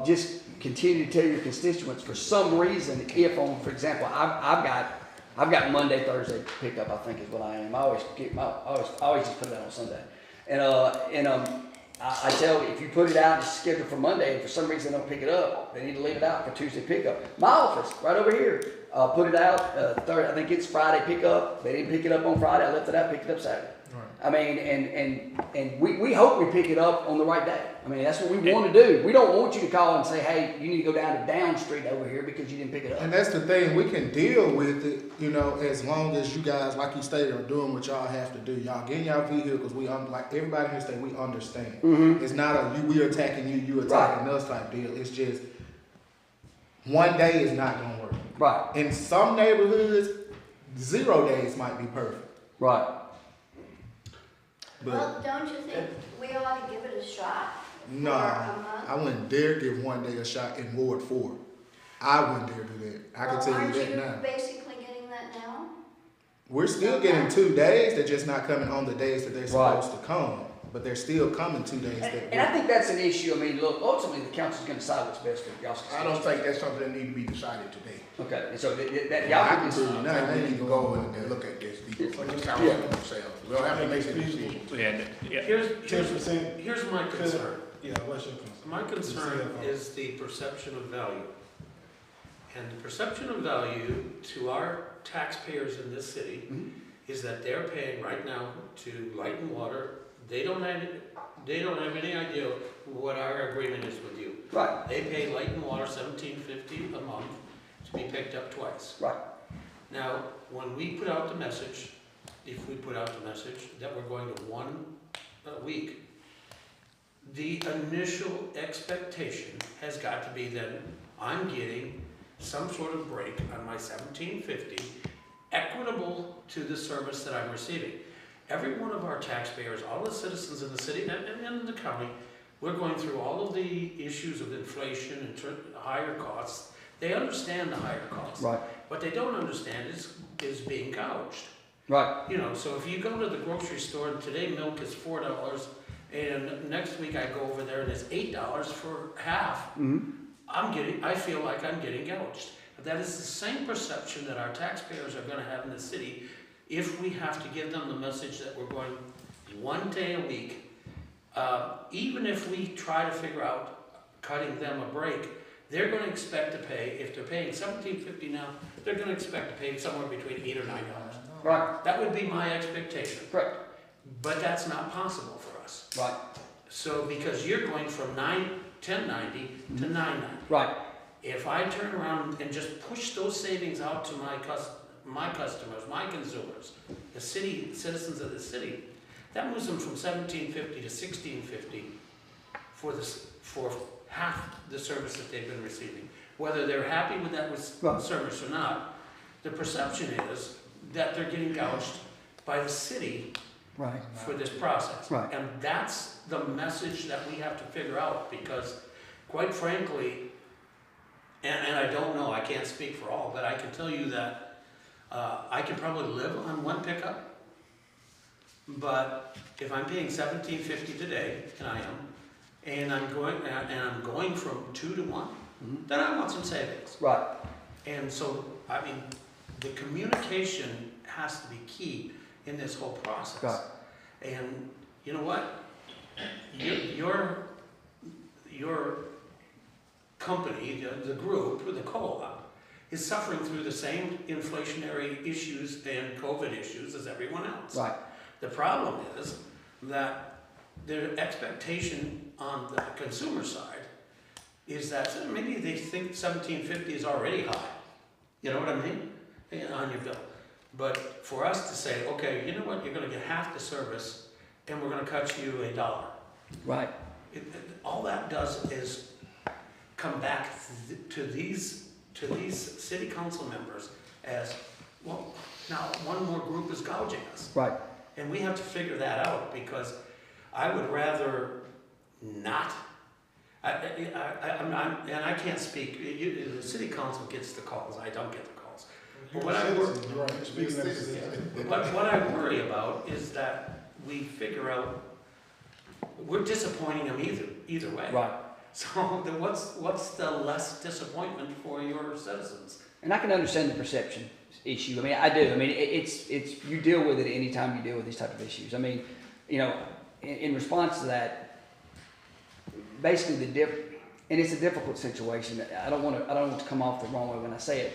just continue to tell your constituents for some reason if for example, I've got Monday, Thursday pickup, I think is what I am. I always just put it out on Sunday. And I tell you, if you put it out, it's scheduled for Monday, and for some reason they don't pick it up, they need to leave it out for Tuesday pickup. My office, right over here, put it out, I think it's Friday pickup. They didn't pick it up on Friday, I left it out, picked it up Saturday. I mean, and we hope we pick it up on the right day. I mean, that's what we want to do. We don't want you to call and say, hey, you need to go down to Down Street over here because you didn't pick it up. And that's the thing, we can deal with it, you know, as long as you guys, like you stated, are doing what y'all have to do. Y'all getting y'all vehicles, like everybody here say, we understand. It's not a we attacking you attacking us type deal. It's just one day is not gonna work. Right. In some neighborhoods, 0 days might be perfect. Right. But Well, don't you think we ought to give it a shot? no, I wouldn't dare give 1 day a shot in Ward 4. I wouldn't dare do that. I can tell you that now. Aren't you basically getting that now? We're still getting 2 days, they're just not coming on the days that they're supposed to come. But they're still coming 2 days. And I think that's an issue. I mean, look, ultimately the council's gonna decide what's best for y'all's. I don't think that's something that need to be decided today. Okay, and so that I y'all can can tell you decide. now, they need to go and look at this, for the council themselves. We don't have to make a decision. And, yeah, Here's my concern. Yeah, what's your concern? My concern is the perception of value. And the perception of value to our taxpayers in this city is that they're paying right now to Light and Water. They don't have any idea what our agreement is with you. Right. They pay Light and Water $17.50 a month to be picked up twice. Right. Now, when we put out the message, if we put out the message that we're going to 1 week, the initial expectation has got to be that I'm getting some sort of break on my $17.50, equitable to the service that I'm receiving. Every one of our taxpayers, all the citizens in the city and in the county, we're going through all of the issues of inflation and higher costs. They understand the higher costs. Right. What they don't understand is being gouged. Right. You know, so if you go to the grocery store and today milk is $4 and next week I go over there and it's $8 for half, I feel like I'm getting gouged. But that is the same perception that our taxpayers are gonna have in the city if we have to give them the message that we're going 1 day a week. Even if we try to figure out cutting them a break, they're gonna expect to pay, if they're paying $17.50 now, they're gonna expect to pay somewhere between $8 or $9. Right. That would be my expectation. Correct. But that's not possible for us. Right. So, because you're going from $10.90 to $9.90. Right. If I turn around and just push those savings out to my customers, my consumers, the city, citizens of the city, that moves them from $17.50 to $16.50 for half the service that they've been receiving. Whether they're happy with that service or not, the perception is that they're getting gouged by the city for this process. Right. And that's the message that we have to figure out, because quite frankly, and I don't know, I can't speak for all, but I can tell you that I can probably live on 1 pickup, but if I'm paying $17.50 today, and I am, and I'm going from 2 to 1, then I want some savings. Right. And so, I mean, the communication has to be key in this whole process. Right. And you know what? Your company, the group, the co-op, is suffering through the same inflationary issues and COVID issues as everyone else. Right. The problem is that their expectation on the consumer side is that maybe they think $17.50 is already high. You know what I mean? On your bill. But for us to say, okay, you know what, you're gonna get half the service and we're gonna cut you $1. Right. All that does is come back to these city council members as, well, now one more group is gouging us. Right. And we have to figure that out, because I would rather not. And I can't speak, the city council gets the calls, I don't get the calls. But what I worry about is that we figure out, we're disappointing them either way. Right. So what's the less disappointment for your citizens? And I can understand the perception issue. I mean, I do. I mean, it's you deal with it anytime you deal with these type of issues. I mean, you know, in response to that, basically and it's a difficult situation. I don't want to come off the wrong way when I say it.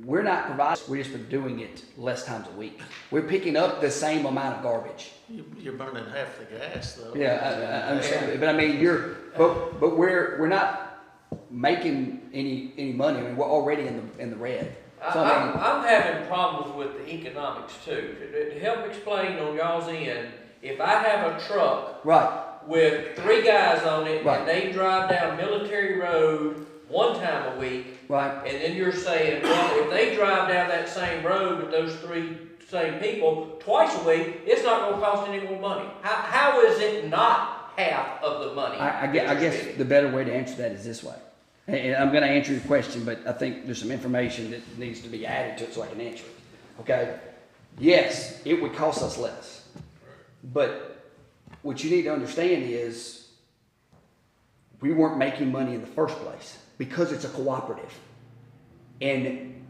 We're not providing, we're just doing it less times a week. We're picking up the same amount of garbage. You're burning half the gas though. Yeah, I understand, but I mean, but we're not making any money. I mean, we're already in the red. So, I'm having problems with the economics too. To help explain on y'all's end, if I have a truck right. with 3 guys on it Right. and they drive down Military Road 1 time a week, Right. and then you're saying, well, if they drive down that same road with those 3 same people twice a week, it's not gonna cost any more money. How is it not half of the money? I guess the better way to answer that is this way. And I'm going to answer your question, but I think there's some information that needs to be added to it so I can answer it. Okay? Yes, it would cost us less. But what you need to understand is we weren't making money in the first place because it's a cooperative. And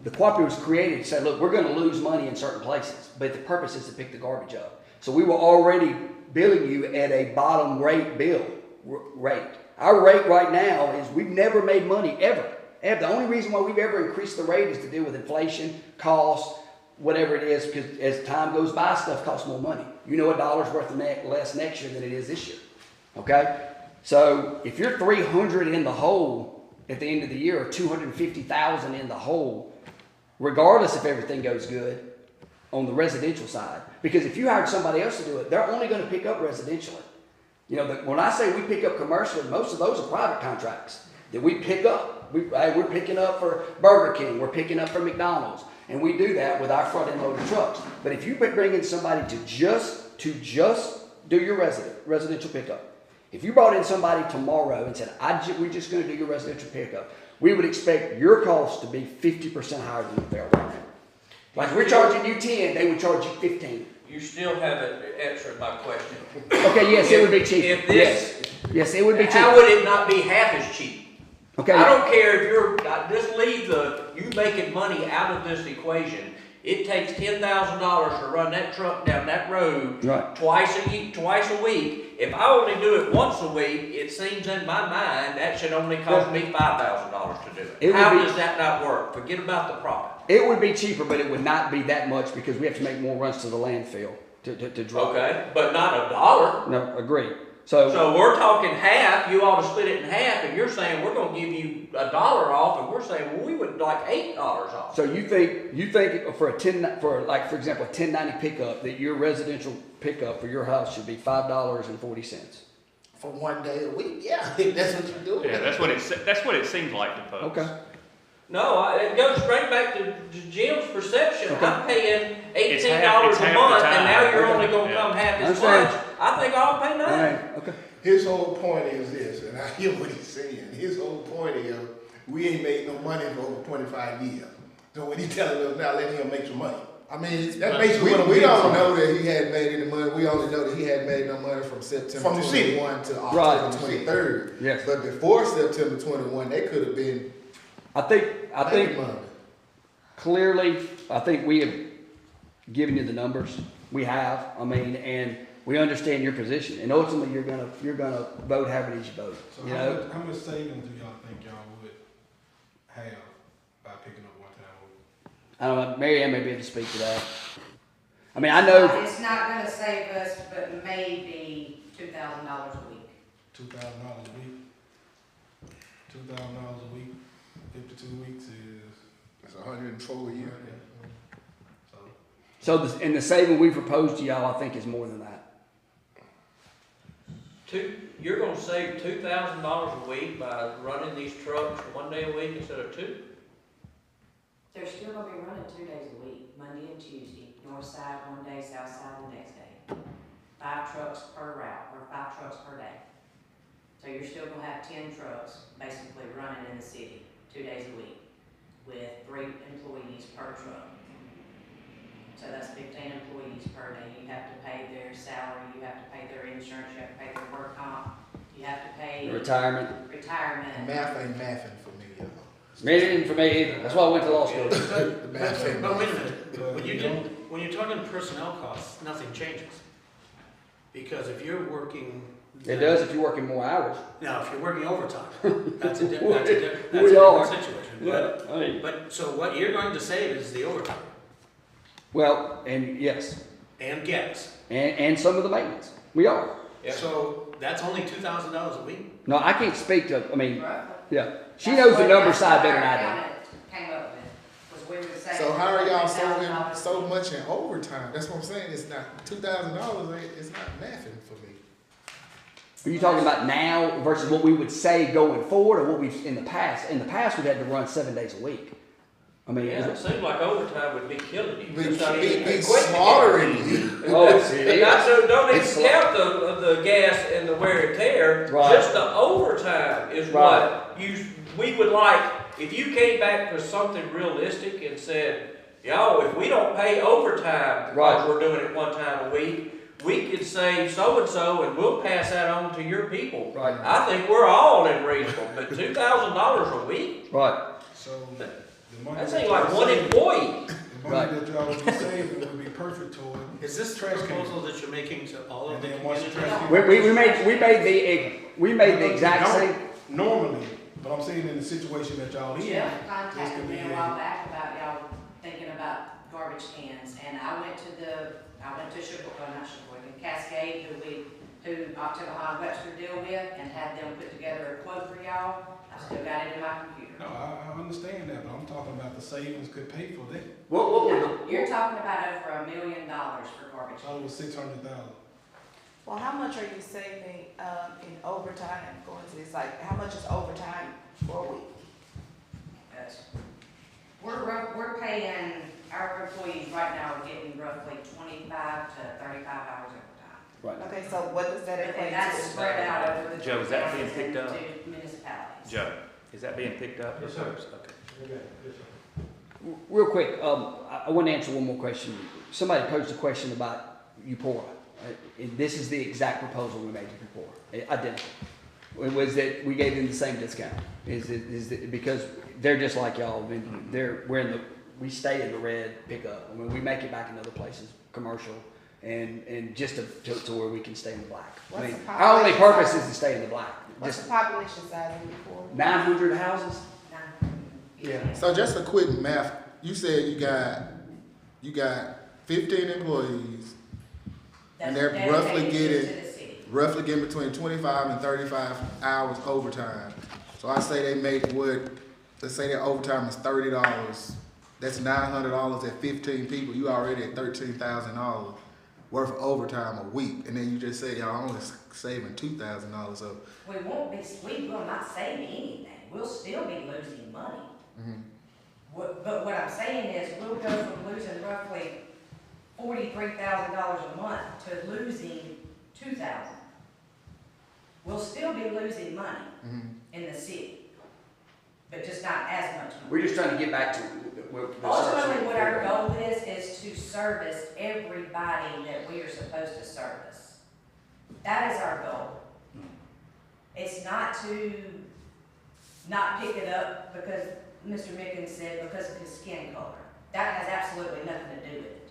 the cooperative was created to say, look, we're going to lose money in certain places, but the purpose is to pick the garbage up. So we were already billing you at a bottom rate rate. Our rate right now is we've never made money, ever. The only reason why we've ever increased the rate is to deal with inflation, costs, whatever it is, because as time goes by, stuff costs more money. You know, $1's worth of less next year than it is this year. Okay? So if you're 300 in the hole at the end of the year, or 250,000 in the hole, regardless if everything goes good on the residential side, because if you hired somebody else to do it, they're only going to pick up residentially. You know, when I say we pick up commercially, most of those are private contracts that we pick up. We're picking up for Burger King, we're picking up for McDonald's, and we do that with our front end loaded trucks. But if you bring in somebody to just do your residential pickup, if you brought in somebody tomorrow and said, we're just going to do your residential pickup, we would expect your cost to be 50% higher than they are right now. Like we're charging you 10, they would charge you 15. You still haven't answered my question. Okay, yes, it would be cheap. If this, yes, it would be cheap. How would it not be half as cheap? Okay. I don't care if just leave you making money out of this equation. It takes $10,000 to run that truck down that road right. twice a week. If I only do it once a week, it seems in my mind that should only cost me $5,000 to do it. How does that not work? Forget about the profit. It would be cheaper, but it would not be that much because we have to make more runs to the landfill to drop. Okay, but not $1. No, agreed. So we're talking half. You ought to split it in half, and you're saying we're going to give you $1 off, and we're saying well, we would like $8 off. So you think for for example a 1090 pickup that your residential pickup for your house should be $5.40 for 1 day a week? Yeah, that's what you're doing. Yeah, that's what it seems like to folks. Okay. No, it goes straight back to Jim's perception. Okay. I'm paying $18 It's a half month, the and now time. you're Okay. only going to Yeah. come half as Understand. much. I think I'll pay All nothing. right. Okay. His whole point is this, and I hear what he's saying. His whole point is we ain't made no money for over 25 years. So when he's telling us now, let him make some money. I mean, That's basically what I'm we getting don't to. know that he hadn't made any money. We only know that he hadn't made no money from September From the city. 21 to Right. October 23rd. Yes. But before September 21, they could have been I think making money. clearly, I think we have given you the numbers. We have. I mean, and we understand your position, and ultimately you're gonna vote however it is you vote. So You know. how much savings do y'all think y'all would have by picking up one time a week? I don't know. Mary Ann may be able to speak to that. I mean, I know. It's not gonna save us, but maybe $2,000 a week. $2,000 a week. $2,000 a week. 52 weeks is. It's 104 a year. So the saving we proposed to y'all, I think, is more than that. You're going to save $2,000 a week by running these trucks 1 day a week instead of 2? They're still gonna be running 2 days a week, Monday and Tuesday, north side 1 day, south side the next day. 5 trucks per route, or 5 trucks per day. So you're still gonna have 10 trucks basically running in the city, 2 days a week, with 3 employees per truck. So that's 15 employees per day. You have to pay their salary, you have to pay their insurance, you have to pay their work comp, you have to pay Retirement. Math ain't mathing for me, y'all. It didn't for me either. That's why I went to law school. The math ain't But wait a mathing. minute, when you're talking personnel costs, nothing changes. Because if you're working It does if you're working more hours. Now, if you're working overtime, that's a We different are. situation. Yeah, I mean- But, so what you're going to save is the overtime Well, and yes, and gas. and some of the maintenance. We are. So that's only $2,000 a week. No, I can't speak to, I mean, yeah. She That's knows the what- number that's side what better our than I do. accountant Came up with, was we were saying. So how are y'all saving $2,000 so much in overtime? That's what I'm saying. It's not $2,000. It's not nothing for me. Are you talking about now versus what we would say going forward or what we've in the past? In the past, we've had to run 7 days a week. I mean, Yeah, it seems like overtime would be killing you. Be Just not even be equipment. slaughtering you. oh, it's, And not so, don't even It's count the gas and the wear and tear. Right. Just the overtime is what we would like. If you came back with something realistic and said, yo, if we don't pay overtime because Right. we're doing it one time a week, we could save so-and-so and we'll pass that on to your people. Right. I think we're all in reasonable, but $2,000 a week? right. So, the money. That seems like one employee. The money that y'all would be saving would be perfect toward. Is this Trash can. proposal that you're making to all of And the then once the community? trash We made the exact Don't same. Normally, but I'm saying in the situation that y'all in. Jeff this contacted could me be a while back about y'all thinking about garbage cans, and I went to Cascade, who Ottawa Webster deal with, and had them put together a quote for y'all. I still got it in my computer. No, I understand that, but I'm talking about the savings could pay for that. What were the? You're talking about over $1 million for garbage. So it was 600,000. Well, how much are you saving, in overtime going to this, like, how much is overtime for a week? We're paying, our employees right now are getting roughly 25 to 35 hours overtime. Right. Okay, so what does that And equate that's to? spread out over the Joe, is that being counties picked and up? two municipalities. Joe, is that being picked up? Yes, sir. Okay. Real quick, I want to answer one more question. Somebody posed a question about Upora. And this is the exact proposal we made to Upora, identical. It was that we gave them the same discount. Is it because they're just like y'all. I mean, we stay in the red pickup. I mean, we make it back in other places, commercial, and just to where we can stay in the black. What's I mean, the our only population purpose size? is to stay in the black. What's Just the population size in before? 900 houses. Yeah. So just a quick math. You said you got 15 employees, and they're That's roughly dedicated getting to the city. roughly getting between 25 and 35 hours overtime. So I say they make let's say their overtime is $30. That's $900 at 15 people. You already at $13,000 worth of overtime a week, and then you just say y'all only saving $2,000. So We will not save anything. We'll still be losing money. But what I'm saying is, we'll go from losing roughly $43,000 a month to losing $2,000. We'll still be losing money in the city, but just not as much money. We're just trying to get back to the Ultimately, what our goal is to service everybody that we are supposed to service. That is our goal. It's not to not pick it up because Mr. Mickens said because of his skin color. That has absolutely nothing to do with it.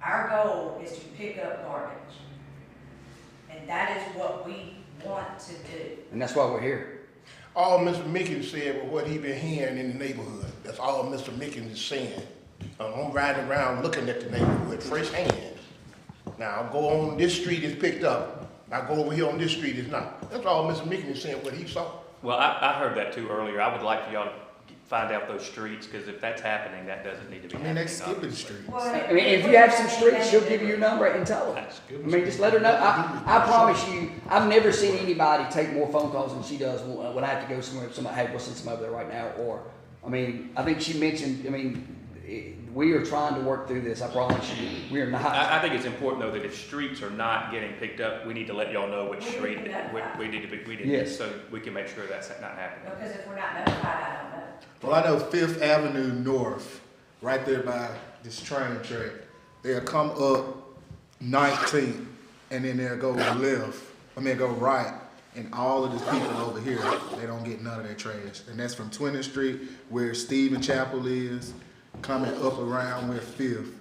Our goal is to pick up garbage. And that is what we want to do. And that's why we're here. All Mr. Mickens said was what he been hearing in the neighborhood. That's all Mr. Mickens is saying. I'm riding around looking at the neighborhood firsthand. Now, I go on this street, it's picked up. I go over here on this street, it's not. That's all Mr. Mickens is saying, what he saw. Well, I heard that too earlier. I would like for y'all to find out those streets, because if that's happening, that doesn't need to be I happening. mean, they skipping obviously. streets. I mean, if you have some streets, she'll give you your number and tell her. I mean, just let her know. I promise you, I've never seen anybody take more phone calls than she does when I have to go somewhere. Somebody, hey, we'll send somebody over there right now. Or, I mean, I think she mentioned, I mean, we are trying to work through this. I promise you, we are not. I think it's important though that if streets are not getting picked up, we need to let y'all know which street we need to be, Yes. so we can make sure that's not happening. Because if we're not notified, I don't know. Well, I know 5th Avenue North, right there by this train track, they'll come up 19th, and then they'll go left, go right, and all of the people over here, they don't get none of their trash. And that's from 20th Street, where Stephen Chapel is, coming up around where 5th.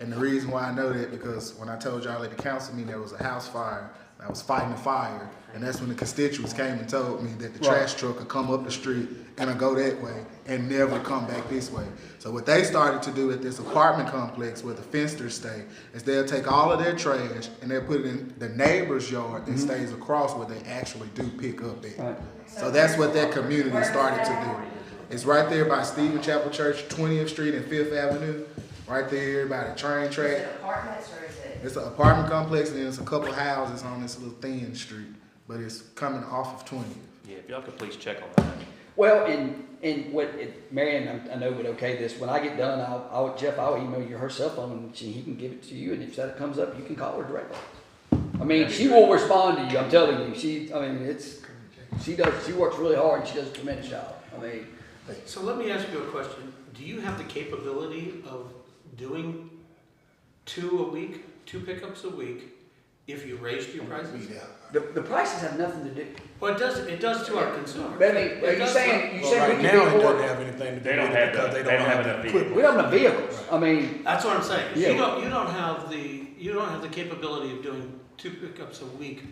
And the reason why I know that, because when I told y'all at the council meeting there was a house fire I was fighting the fire, and that's when the constituents came and told me that the Right. trash truck would come up the street and go that way and never come back this way. So what they started to do at this apartment complex where the Finsters stay is they'll take all of their trash and they'll put it in the neighbor's yard that stays across where they actually do pick up at. Right. So that's what that community started to do. It's right there by Stephen Chapel Church, 20th Street and 5th Avenue, right there by the train Is track. it apartments or is it? It's an apartment complex and there's a couple houses on this little thin street, but it's coming off of 20th. Yeah, if y'all could please check on that. Well, and what, Marion, I know would okay this, when I get done, I'll email you her cell phone, and he can give it to you, and if that comes up, you can call her directly. I mean, she will respond to you, I'm telling you, she works really hard, and she does a tremendous job, I mean. So let me ask you a question. Do you have the capability of doing 2 a week, 2 pickups a week, if you raised your prices? The prices have nothing to do. Well, it does to our consumers. But I mean, are you saying Well, we right can now, be it doesn't more? have anything to do They don't with have it because the- they they don't don't have have the the equipment. We don't have vehicles, I mean, That's what I'm saying. Yeah. You don't have the capability of doing 2 pickups a week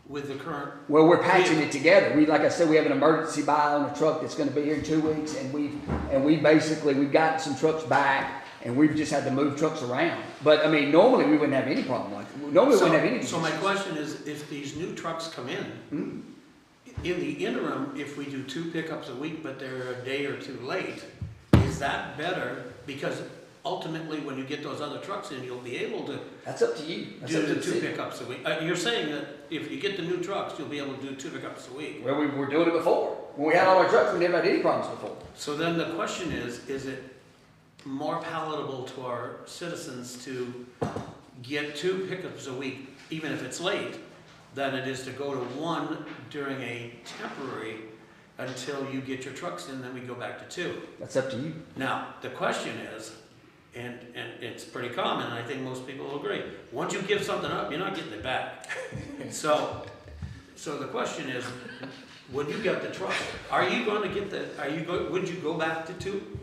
with the current. well, we're patching it together. Like I said, we have an emergency buy on a truck that's gonna be here in 2 weeks, and we've gotten some trucks back, and we've just had to move trucks around. But, I mean, normally, we wouldn't have any problem like, normally we wouldn't have any. So my question is, if these new trucks come in the interim, if we do 2 pickups a week, but they're a day or 2 late, is that better? Because ultimately, when you get those other trucks in, you'll be able to That's up to you. That's up do to the the 2 city. pickups a week. You're saying that if you get the new trucks, you'll be able to do 2 pickups a week. Well, we were doing it before. When we had all our trucks, we never had any problems before. So then the question is it more palatable to our citizens to get 2 pickups a week, even if it's late, than it is to go to 1 during a temporary until you get your trucks in, then we go back to 2? That's up to you. Now, the question is, and it's pretty common, and I think most people will agree, once you give something up, you're not getting it back. So the question is, when you get the truck, are you going to get would you go back to 2?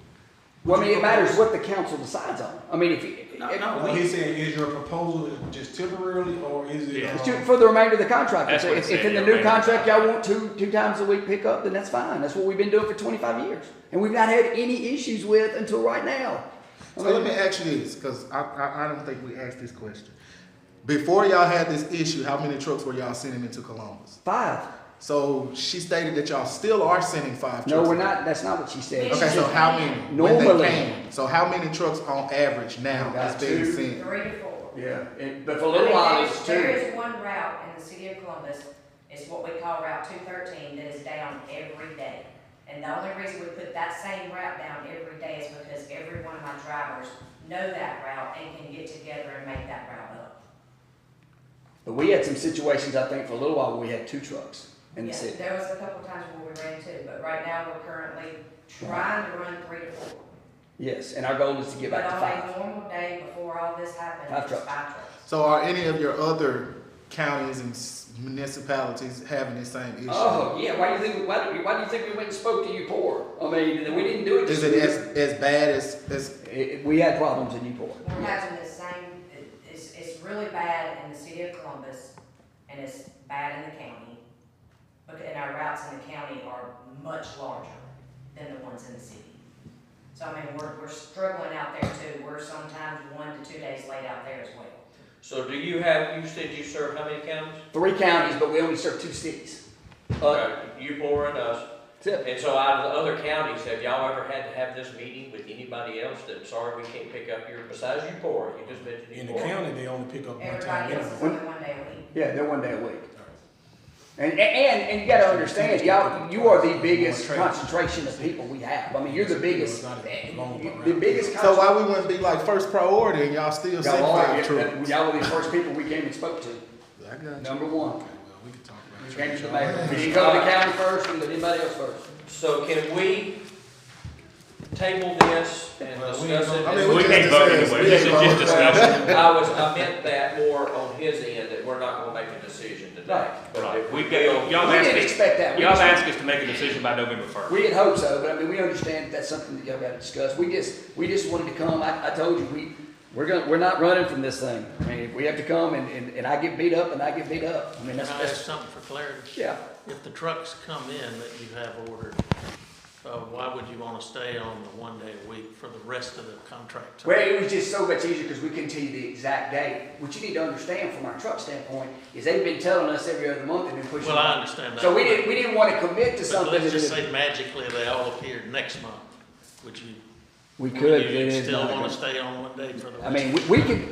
Well, I mean, it matters what the council decides on. I mean, if you. Well, he's saying, is your proposal just temporarily, or is it? Yeah. For the remainder of the contract. That's what If it's saying, in the yeah, new remainder of the contract y'all want two times a week pickup, then that's fine. That's what we've been doing for 25 years. And we've not had any issues with until right now. So let me ask you this, because I don't think we asked this question. Before y'all had this issue, how many trucks were y'all sending into Columbus? 5. So she stated that y'all still are sending 5 trucks. No, we're not. That's not what she said. Okay, so how many? When Normally. they came. So how many trucks on average now We got is being 2. sent? 3 to 4. Yeah, but for a little while it's 2. There is one route in the city of Columbus, it's what we call Route 213, that is down every day. And the only reason we put that same route down every day is because every one of my drivers know that route and can get together and make that route up. But we had some situations, I think, for a little while where we had 2 trucks in the Yes, city. there was a couple times where we ran 2, but right now we're currently trying to run 3 to 4. Yes, and our goal is to get back to But 5. on a normal day before all this happened, 5 it's trucks. 5 trucks. So are any of your other counties and municipalities having the same issue? Oh, yeah, why do you think we went and spoke to Uport? I mean, we didn't do it. Is it as bad as We had problems in Uport. We're having the same, it's really bad in the city of Columbus, and it's bad in the county. And our routes in the county are much larger than the ones in the city. So I mean, we're struggling out there too. We're sometimes 1 to 2 days late out there as well. So you said you serve how many counties? 3 counties, but we only serve 2 cities. Upor and us. That's it. And so out of the other counties, have y'all ever had to have this meeting with anybody else that, sorry, we can't pick up your, besides Upor, you just mentioned In the Upor. county, they only pick up 1 time Everybody else is anyway. only 1 day a week. Yeah, they're 1 day a week. And you gotta understand, you are the biggest concentration of people we have. I mean, you're the biggest. So why we wouldn't be like first priority and y'all still send 5 trucks? Y'all were the first people we came and spoke to. I got you. Number 1. Okay, well, we can talk about We it. came to the mayor. We didn't go to the county first, we let anybody else first. So can we table this and Well, we discuss ain't it? gonna- I mean, We we can't just vote discussed- anyway, this is just discussion. I meant that more on his end, that we're not gonna make a decision today. Right. But if We we go, go, y'all We asked didn't us, expect that. y'all asked us to make a decision by November 1st. We had hoped so, but I mean, we understand that's something that y'all gotta discuss. We just wanted to come, I told you, we're not running from this thing. I mean, if we have to come and I get beat up, and I get beat up. I mean, Can I ask something for clarity? yeah. If the trucks come in that you have ordered, why would you want to stay on the 1 day a week for the rest of the contract time? Well, it was just so much easier because we couldn't tell you the exact date. What you need to understand from our truck standpoint is they've been telling us every other month and been pushing. Well, I understand that. So we didn't want to commit to But something. let's just that- say magically they all appeared next month. Would you? We could, would but you it is still not want good. to stay on 1 day for the rest? I mean,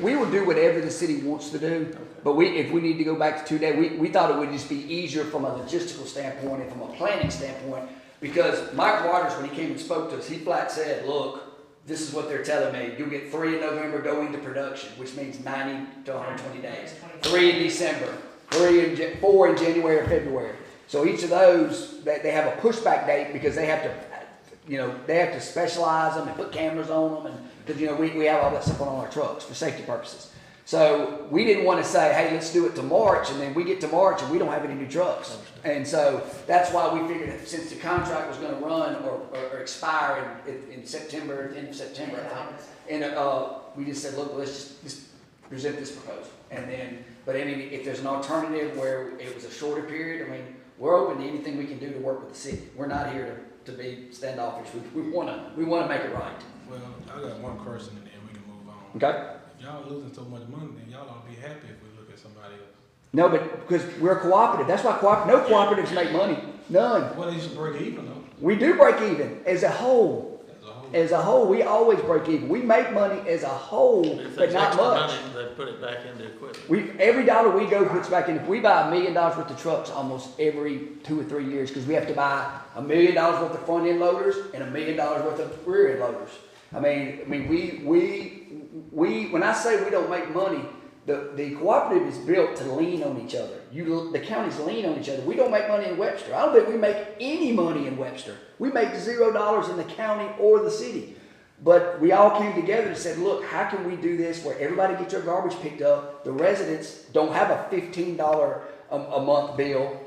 we will do whatever the city wants to do, but if we need to go back to 2 days, we thought it would just be easier from a logistical standpoint and from a planning standpoint, because Mike Waters, when he came and spoke to us, he flat said, look, this is what they're telling me, you'll get 3 in November, go into production, which means 90 to 120 days. 3 in December, 4 in January or February. So each of those, they have a pushback date because they have to, they have to specialize them and put cameras on them, and because we have all that stuff on all our trucks for safety purposes. So we didn't want to say, hey, let's do it to March, and then we get to March and we don't have any new trucks. And so that's why we figured that since the contract was going to run or expire in September, end of September, I think, and we just said, look, let's just present this proposal. And then, but I mean, if there's an alternative where it was a shorter period, I mean, we're open to anything we can do to work with the city. We're not here to be standoffish. We want to make it right. Well, I got one question and then we can move on. Okay. If y'all losing so much money, then y'all ought to be happy if we look at somebody else. No, but because we're cooperative. That's why no cooperatives make money. None. Well, they should break even though. We do break even as a whole. As a whole, we always break even. We make money as a whole, If but there's not extra much. money, they put it back into equipment. Every dollar we go puts back in. If we buy $1 million worth of trucks almost every 2 or 3 years, because we have to buy $1 million worth of front end loaders and $1 million worth of rear end loaders. I mean, we when I say we don't make money, the cooperative is built to lean on each other. The counties lean on each other. We don't make money in Webster. I don't think we make any money in Webster. We make $0 in the county or the city. But we all came together and said, look, how can we do this where everybody gets their garbage picked up? The residents don't have a $15 a month bill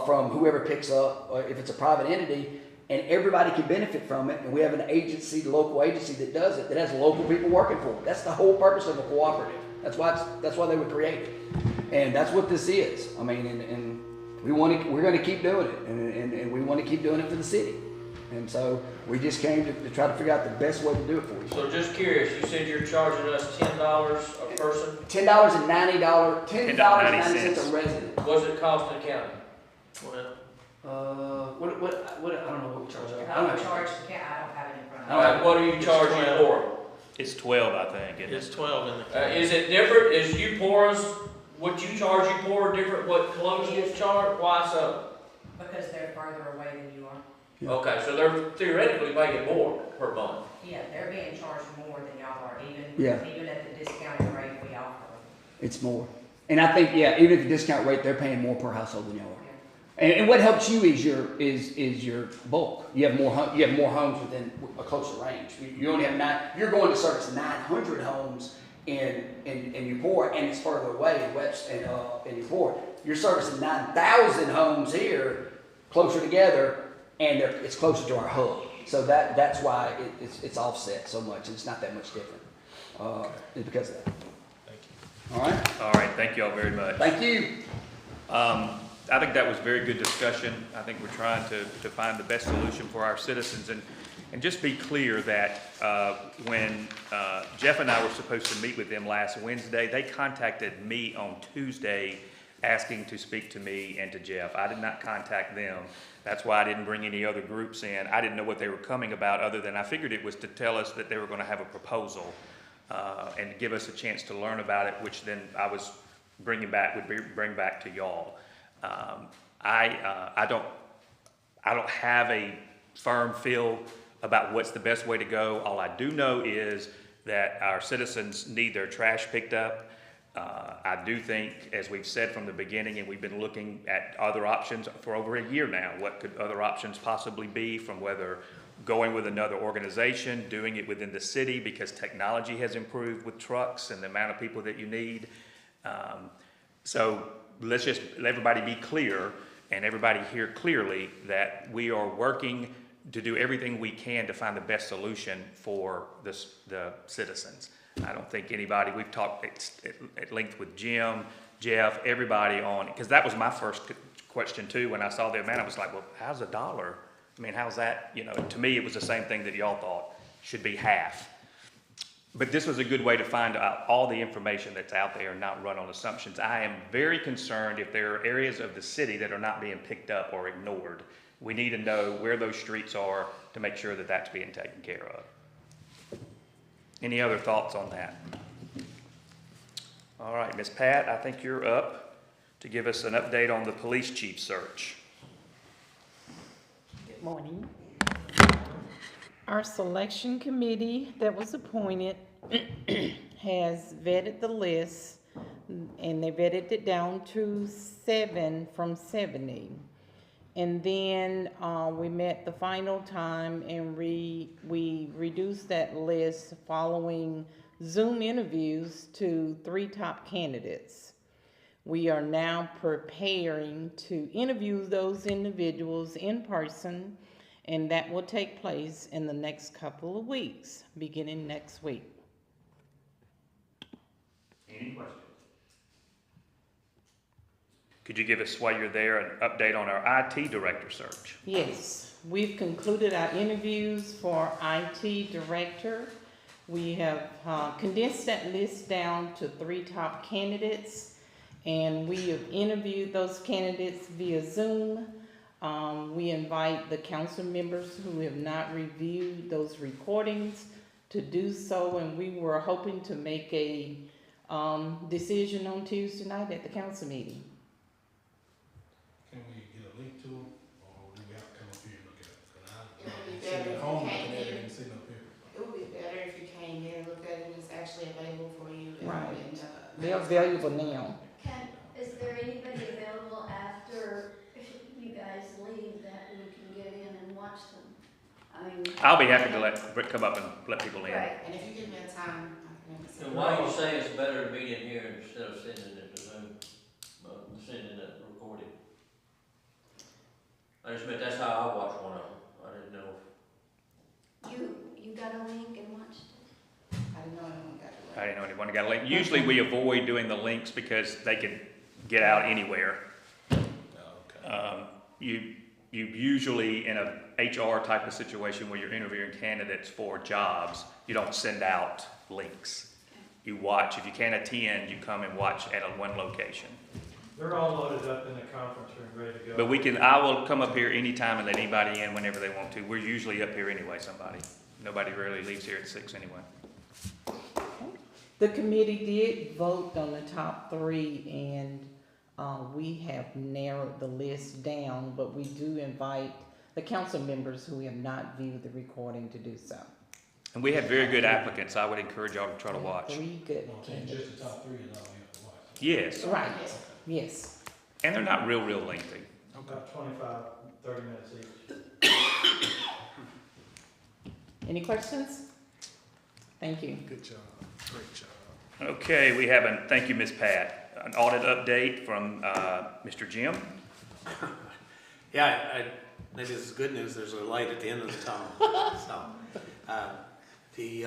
from whoever picks up, if it's a private entity, and everybody can benefit from it. And we have an agency, the local agency that does it, that has local people working for it. That's the whole purpose of a cooperative. That's why they were created. And that's what this is. I mean, and we're going to keep doing it, and we want to keep doing it for the city. And so we just came to try to figure out the best way to do it for you. So just curious, you said you're charging us $10 a person? $10.90 a resident. What's it cost the county? Well, What I don't know what we charge. I don't charge the county, I don't have it in front of me. All right, what are you charging for? It's 12, I think. isn't it? it's 12 in the county. Is it different, is you pour us, what you charge you pour different, what Columbus gets charged, why so? Because they're further away than you are. Yeah. Okay, so they're theoretically making more per month. Yeah, they're being charged more than y'all are, Yeah. even at the discounted rate we offer. It's more. And I think, even if the discount rate, they're paying more per household than y'all are. And what helps you is your bulk. You have more homes within a closer range. You only have you're going to service 900 homes in Newport, and it's further away in West in Newport. You're servicing 9,000 homes here, closer together, and it's closer to our hub. So that's why it's offset so much, and it's not that much different. It's because of that. Thank you. All right. All right, thank you all very much. Thank you. I think that was very good discussion. I think we're trying to find the best solution for our citizens. And just be clear that when Jeff and I were supposed to meet with them last Wednesday, they contacted me on Tuesday asking to speak to me and to Jeff. I did not contact them. That's why I didn't bring any other groups in. I didn't know what they were coming about, other than I figured it was to tell us that they were going to have a proposal and give us a chance to learn about it, which then I was bring back to y'all. I don't have a firm feel about what's the best way to go. All I do know is that our citizens need their trash picked up. I do think, as we've said from the beginning, and we've been looking at other options for over a year now, what could other options possibly be, from whether going with another organization, doing it within the city because technology has improved with trucks and the amount of people that you need. So let's just let everybody be clear and everybody hear clearly that we are working to do everything we can to find the best solution for the citizens. I don't think anybody, we've talked at length with Jim, Jeff, everybody on, because that was my first question too. When I saw the amount, I was like, well, how's $1? I mean, how's that? You know, to me, it was the same thing that y'all thought should be half. But this was a good way to find out all the information that's out there and not run on assumptions. I am very concerned if there are areas of the city that are not being picked up or ignored. We need to know where those streets are to make sure that that's being taken care of. Any other thoughts on that? All right, Ms. Pat, I think you're up to give us an update on the police chief search. Good morning. Our selection committee that was appointed has vetted the list, and they vetted it down to 7 from 70. And then we met the final time, and we reduced that list following Zoom interviews to 3 top candidates. We are now preparing to interview those individuals in person, and that will take place in the next couple of weeks, beginning next week. Any questions? Could you give us, while you're there, an update on our IT director search? Yes, we've concluded our interviews for IT director. We have condensed that list down to 3 top candidates, and we have interviewed those candidates via Zoom. We invite the council members who have not reviewed those recordings to do so, and we were hoping to make a decision on Tuesday night at the council meeting. Can we get a link to them, or do we have to come up here and look at it? 'Cause It would be I'm better sitting if at home you looking came at it here. and sitting up here. It would be better if you came here and looked at it, it's actually available for you. Right. And, They're valuable now. Is there anybody available after you guys leave that we can get in and watch them? I mean. I'll be happy to come up and let people in. Right. And if you give me a time, I can So why you say it's better to be in here instead of sending it to Zoom, sending it recorded? I just meant that's how I watched one of them. I didn't know. You got a link and watched it? I didn't know anyone got it. I didn't know anyone got a link. Usually we avoid doing the links because they can get out anywhere. You usually, in a HR type of situation where you're interviewing candidates for jobs, you don't send out links. You watch. If you can't attend, you come and watch at one location. They're all loaded up in the conference room, ready to go. But I will come up here anytime and let anybody in whenever they want to. We're usually up here anyway, Nobody really leaves here at 6 anyway. The committee did vote on the top 3, and we have narrowed the list down, but we do invite the council members who have not viewed the recording to do so. And we had very good applicants. I would encourage y'all to try to watch. 3 good No, candidates. just the top 3 is all we have to watch. Yes. Right, yes. And they're not real lengthy. About 25, 30 minutes each. Any questions? Thank you. Good job, great job. Okay, we have thank you, Ms. Pat. An audit update from Mr. Jim. Yeah, maybe this is good news, there's a light at the end of the tunnel. So, the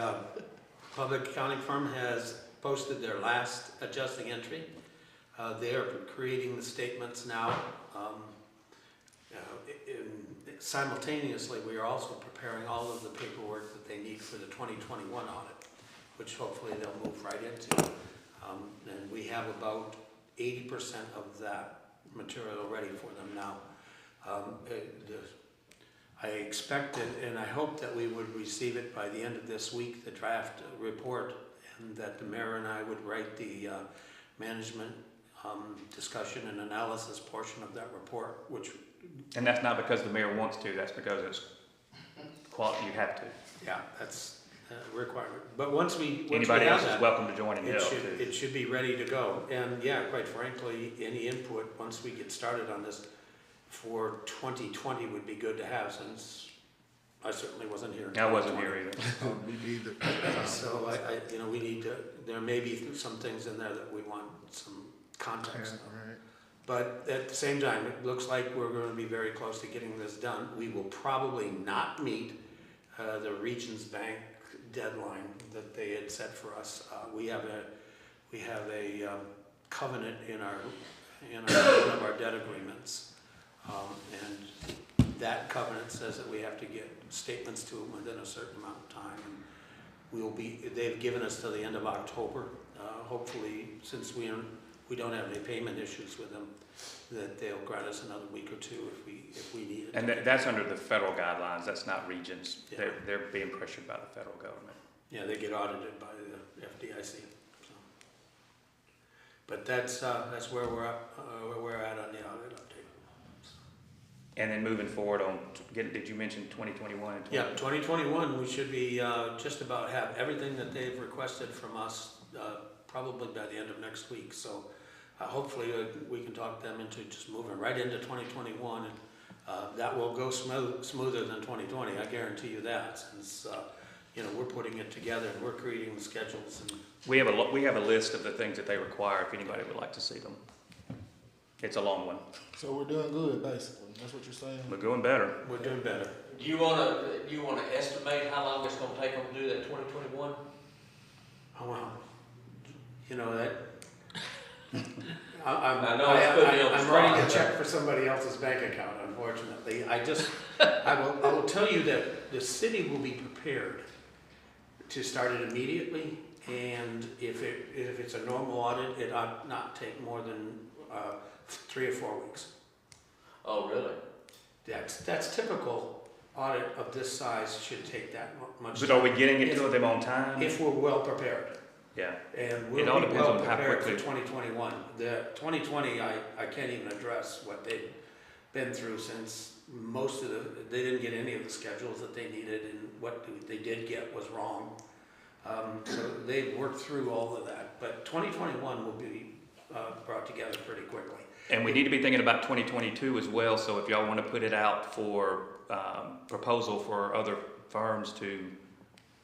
public accounting firm has posted their last adjusting entry. They are creating the statements now. Simultaneously, we are also preparing all of the paperwork that they need for the 2021 audit, which hopefully they'll move right into. And we have about 80% of that material ready for them now. I expected and I hope that we would receive it by the end of this week, the draft report, and that the mayor and I would write the management discussion and analysis portion of that report, which. And that's not because the mayor wants to, that's because it's quality, you have to. Yeah, that's a requirement. But once we Anybody have else is that, welcome to join and help too. it should be ready to go. And yeah, quite frankly, any input, once we get started on this for 2020 would be good to have, since I certainly wasn't here. I wasn't here either. Me neither. So we need to, there may be some things in there that we want some context. Right. But at the same time, it looks like we're going to be very close to getting this done. We will probably not meet the Regions Bank deadline that they had set for us. We have a covenant in one of our debt agreements. And that covenant says that we have to get statements to them within a certain amount of time. And they've given us till the end of October. Hopefully, since we don't have any payment issues with them, that they'll grant us another week or two if we need it. And that's under the federal guidelines, that's not regions. Yeah. They're being pressured by the federal government. Yeah, they get audited by the FDIC. So. But that's where we're at on the audit update. And then moving forward on, did you mention 2021? And Yeah, 2021, we should be just about have everything that they've requested from us probably by the end of next week. So hopefully we can talk them into just moving right into 2021. And that will go smoother than 2020, I guarantee you that, since we're putting it together and we're creating the schedules. And we have a list of the things that they require if anybody would like to see them. It's a long one. So we're doing good, basically. That's what you're saying? We're doing better. We're doing better. Do you wanna estimate how long it's gonna take them to do that 2021? Oh, well, that. I'm writing a check for somebody else's bank account, unfortunately. I will tell you that the city will be prepared to start it immediately, and if it's a normal audit, it ought not take more than 3 or 4 weeks. Oh, really? That's typical. Audit of this size should take that much time. But are we getting it to them on time? If we're well prepared. Yeah. And we'll It all be depends well on how prepared for quickly. 2021. The 2020, I can't even address what they've been through since they didn't get any of the schedules that they needed, and what they did get was wrong. So they've worked through all of that. But 2021 will be brought together pretty quickly. And we need to be thinking about 2022 as well, so if y'all want to put it out for proposal for other firms to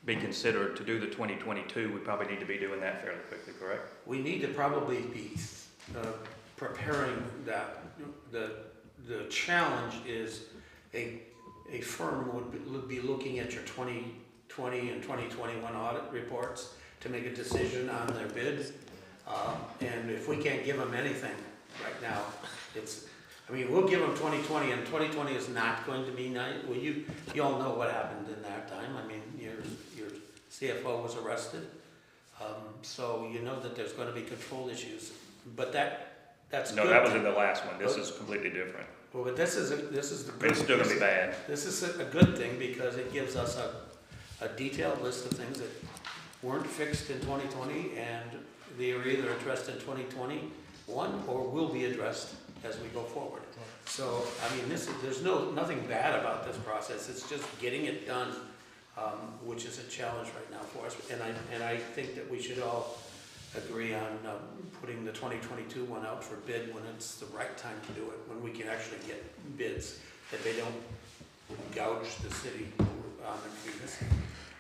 be considered to do the 2022, we probably need to be doing that fairly quickly, correct? We need to probably be preparing that. The challenge is a firm would be looking at your 2020 and 2021 audit reports to make a decision on their bids. And if we can't give them anything right now, we'll give them 2020, and 2020 is not going to be nice. Well, you all know what happened in that time. Your CFO was arrested, so you know that there's going to be control issues. But that's no, good. that was in the last one. This is completely different. Well, but this is the good. But it's still going to be bad. This is a good thing because it gives us a detailed list of things that weren't fixed in 2020, and they are either addressed in 2021 or will be addressed as we go forward. So, there's nothing bad about this process. It's just getting it done, which is a challenge right now for us. And I think that we should all agree on putting the 2022 one out for bid when it's the right time to do it, when we can actually get bids, that they don't gouge the city on their fees.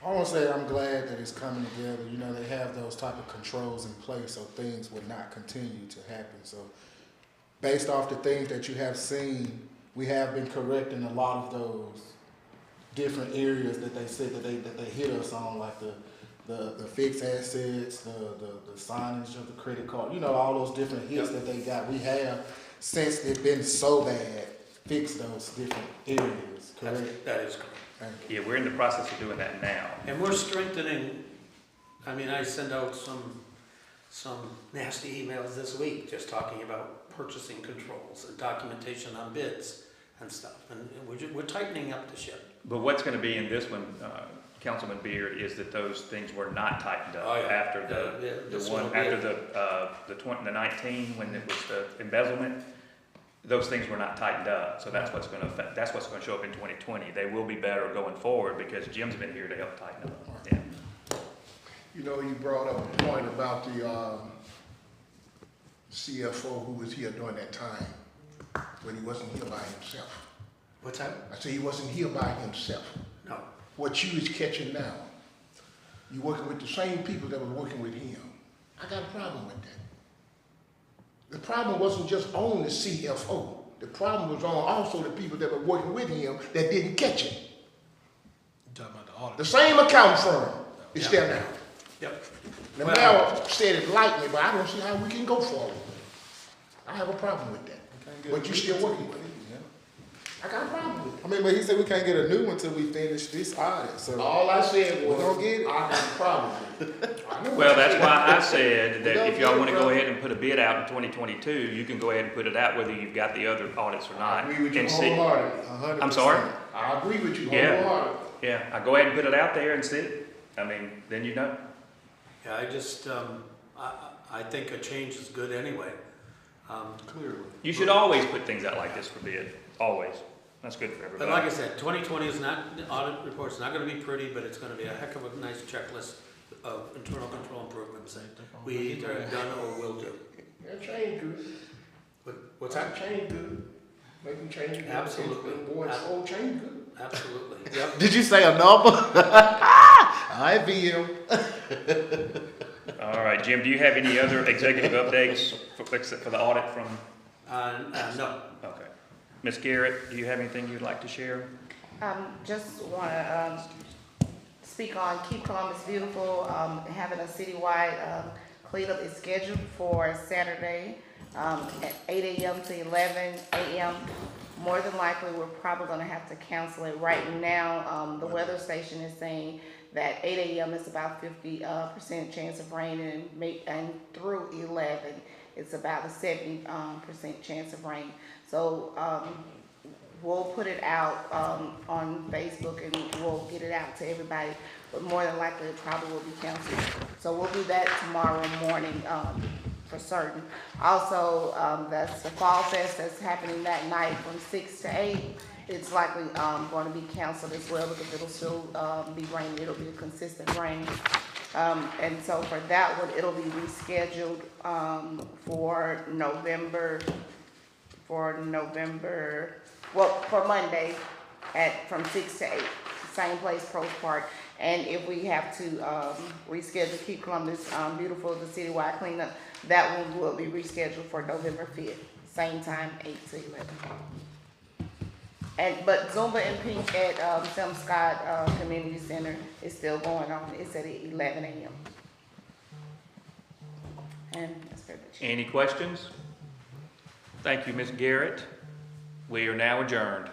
I want to say I'm glad that it's coming together. They have those type of controls in place so things would not continue to happen. So based off the things that you have seen, we have been correcting a lot of those different areas that they said that they hit us on, like the fixed assets, the signage of the credit card, all those different hits that they got. We have, since it's been so bad, fixed those different areas, correct? That is correct. Yeah, we're in the process of doing that now. And we're strengthening. I send out some nasty emails this week just talking about purchasing controls and documentation on bids and stuff. And we're tightening up the ship. But what's going to be in this one, Councilman Beard, is that those things were not tightened up after the 19 when it was the embezzlement. Those things were not tightened up, so that's what's going to affect. That's what's going to show up in 2020. They will be better going forward because Jim's been here to help tighten up. Yeah. You brought up a point about the CFO who was here during that time when he wasn't here by himself. What's that? I said he wasn't here by himself. No. What you is catching now, you're working with the same people that were working with him. I got a problem with that. The problem wasn't just on the CFO. The problem was on also the people that were working with him that didn't catch it. You're talking about the audit. The same account firm It's there now. Yep. The Well- mayor said it like me, but I don't see how we can go forward. I have a problem with that. But you still working with it. I got a problem with it. I mean, but he said we can't get a new one until we finish this audit, so. All I said was, We gonna get it. I got a problem with it. I know what Well, I that's said. why I said that if y'all Don't wanna get it, go bro. ahead and put a bid out in 2022, you can go ahead and put it out whether you've got the other audits or I not. agree with you and see. wholeheartedly. 100%. I'm sorry? I agree with you Yeah. wholeheartedly. Yeah, I go ahead and put it out there and see. I mean, then you know. Yeah, I just, I think a change is good anyway. Clearly. You should always put things out like this for bid, always. That's good for But like I everybody. said, 2020 is not, the audit report's not gonna be pretty, but it's gonna be a heck of a nice checklist of internal control improvements we either have done or will do. That changed good. What's That that? changed good. Making changes. Absolutely. Boy, it's all changed good. Absolutely. Yep. Did you say a number? I VM. All right, Jim, do you have any other executive updates except for the audit from, No. okay. Ms. Garrett, do you have anything you'd like to share? Just wanna, speak on Keep Columbus Beautiful, having a citywide, cleanup is scheduled for Saturday, at 8 a.m. to 11 a.m. More than likely, we're probably gonna have to cancel it. Right now, the weather station is saying that 8 a.m. is about 50% chance of rain, and through 11, it's about a 70% chance of rain. So we'll put it out on Facebook and we'll get it out to everybody, but more than likely it probably will be canceled. So we'll do that tomorrow morning for certain. Also, that's the Fall Fest that's happening that night from 6 to 8. It's likely going to be canceled as well because it'll still be raining. It'll be a consistent rain. And so for that one, it'll be rescheduled for Monday from 6 to 8, same place, Pros Park. And if we have to reschedule Keep Columbus Beautiful, the citywide cleanup, that one will be rescheduled for November 5th, same time, 8 to 11. But Zumba and Pink at Sam Scott Community Center is still going on. It's at 11 a.m. And that's pretty much it. Any questions? Thank you, Ms. Garrett. We are now adjourned.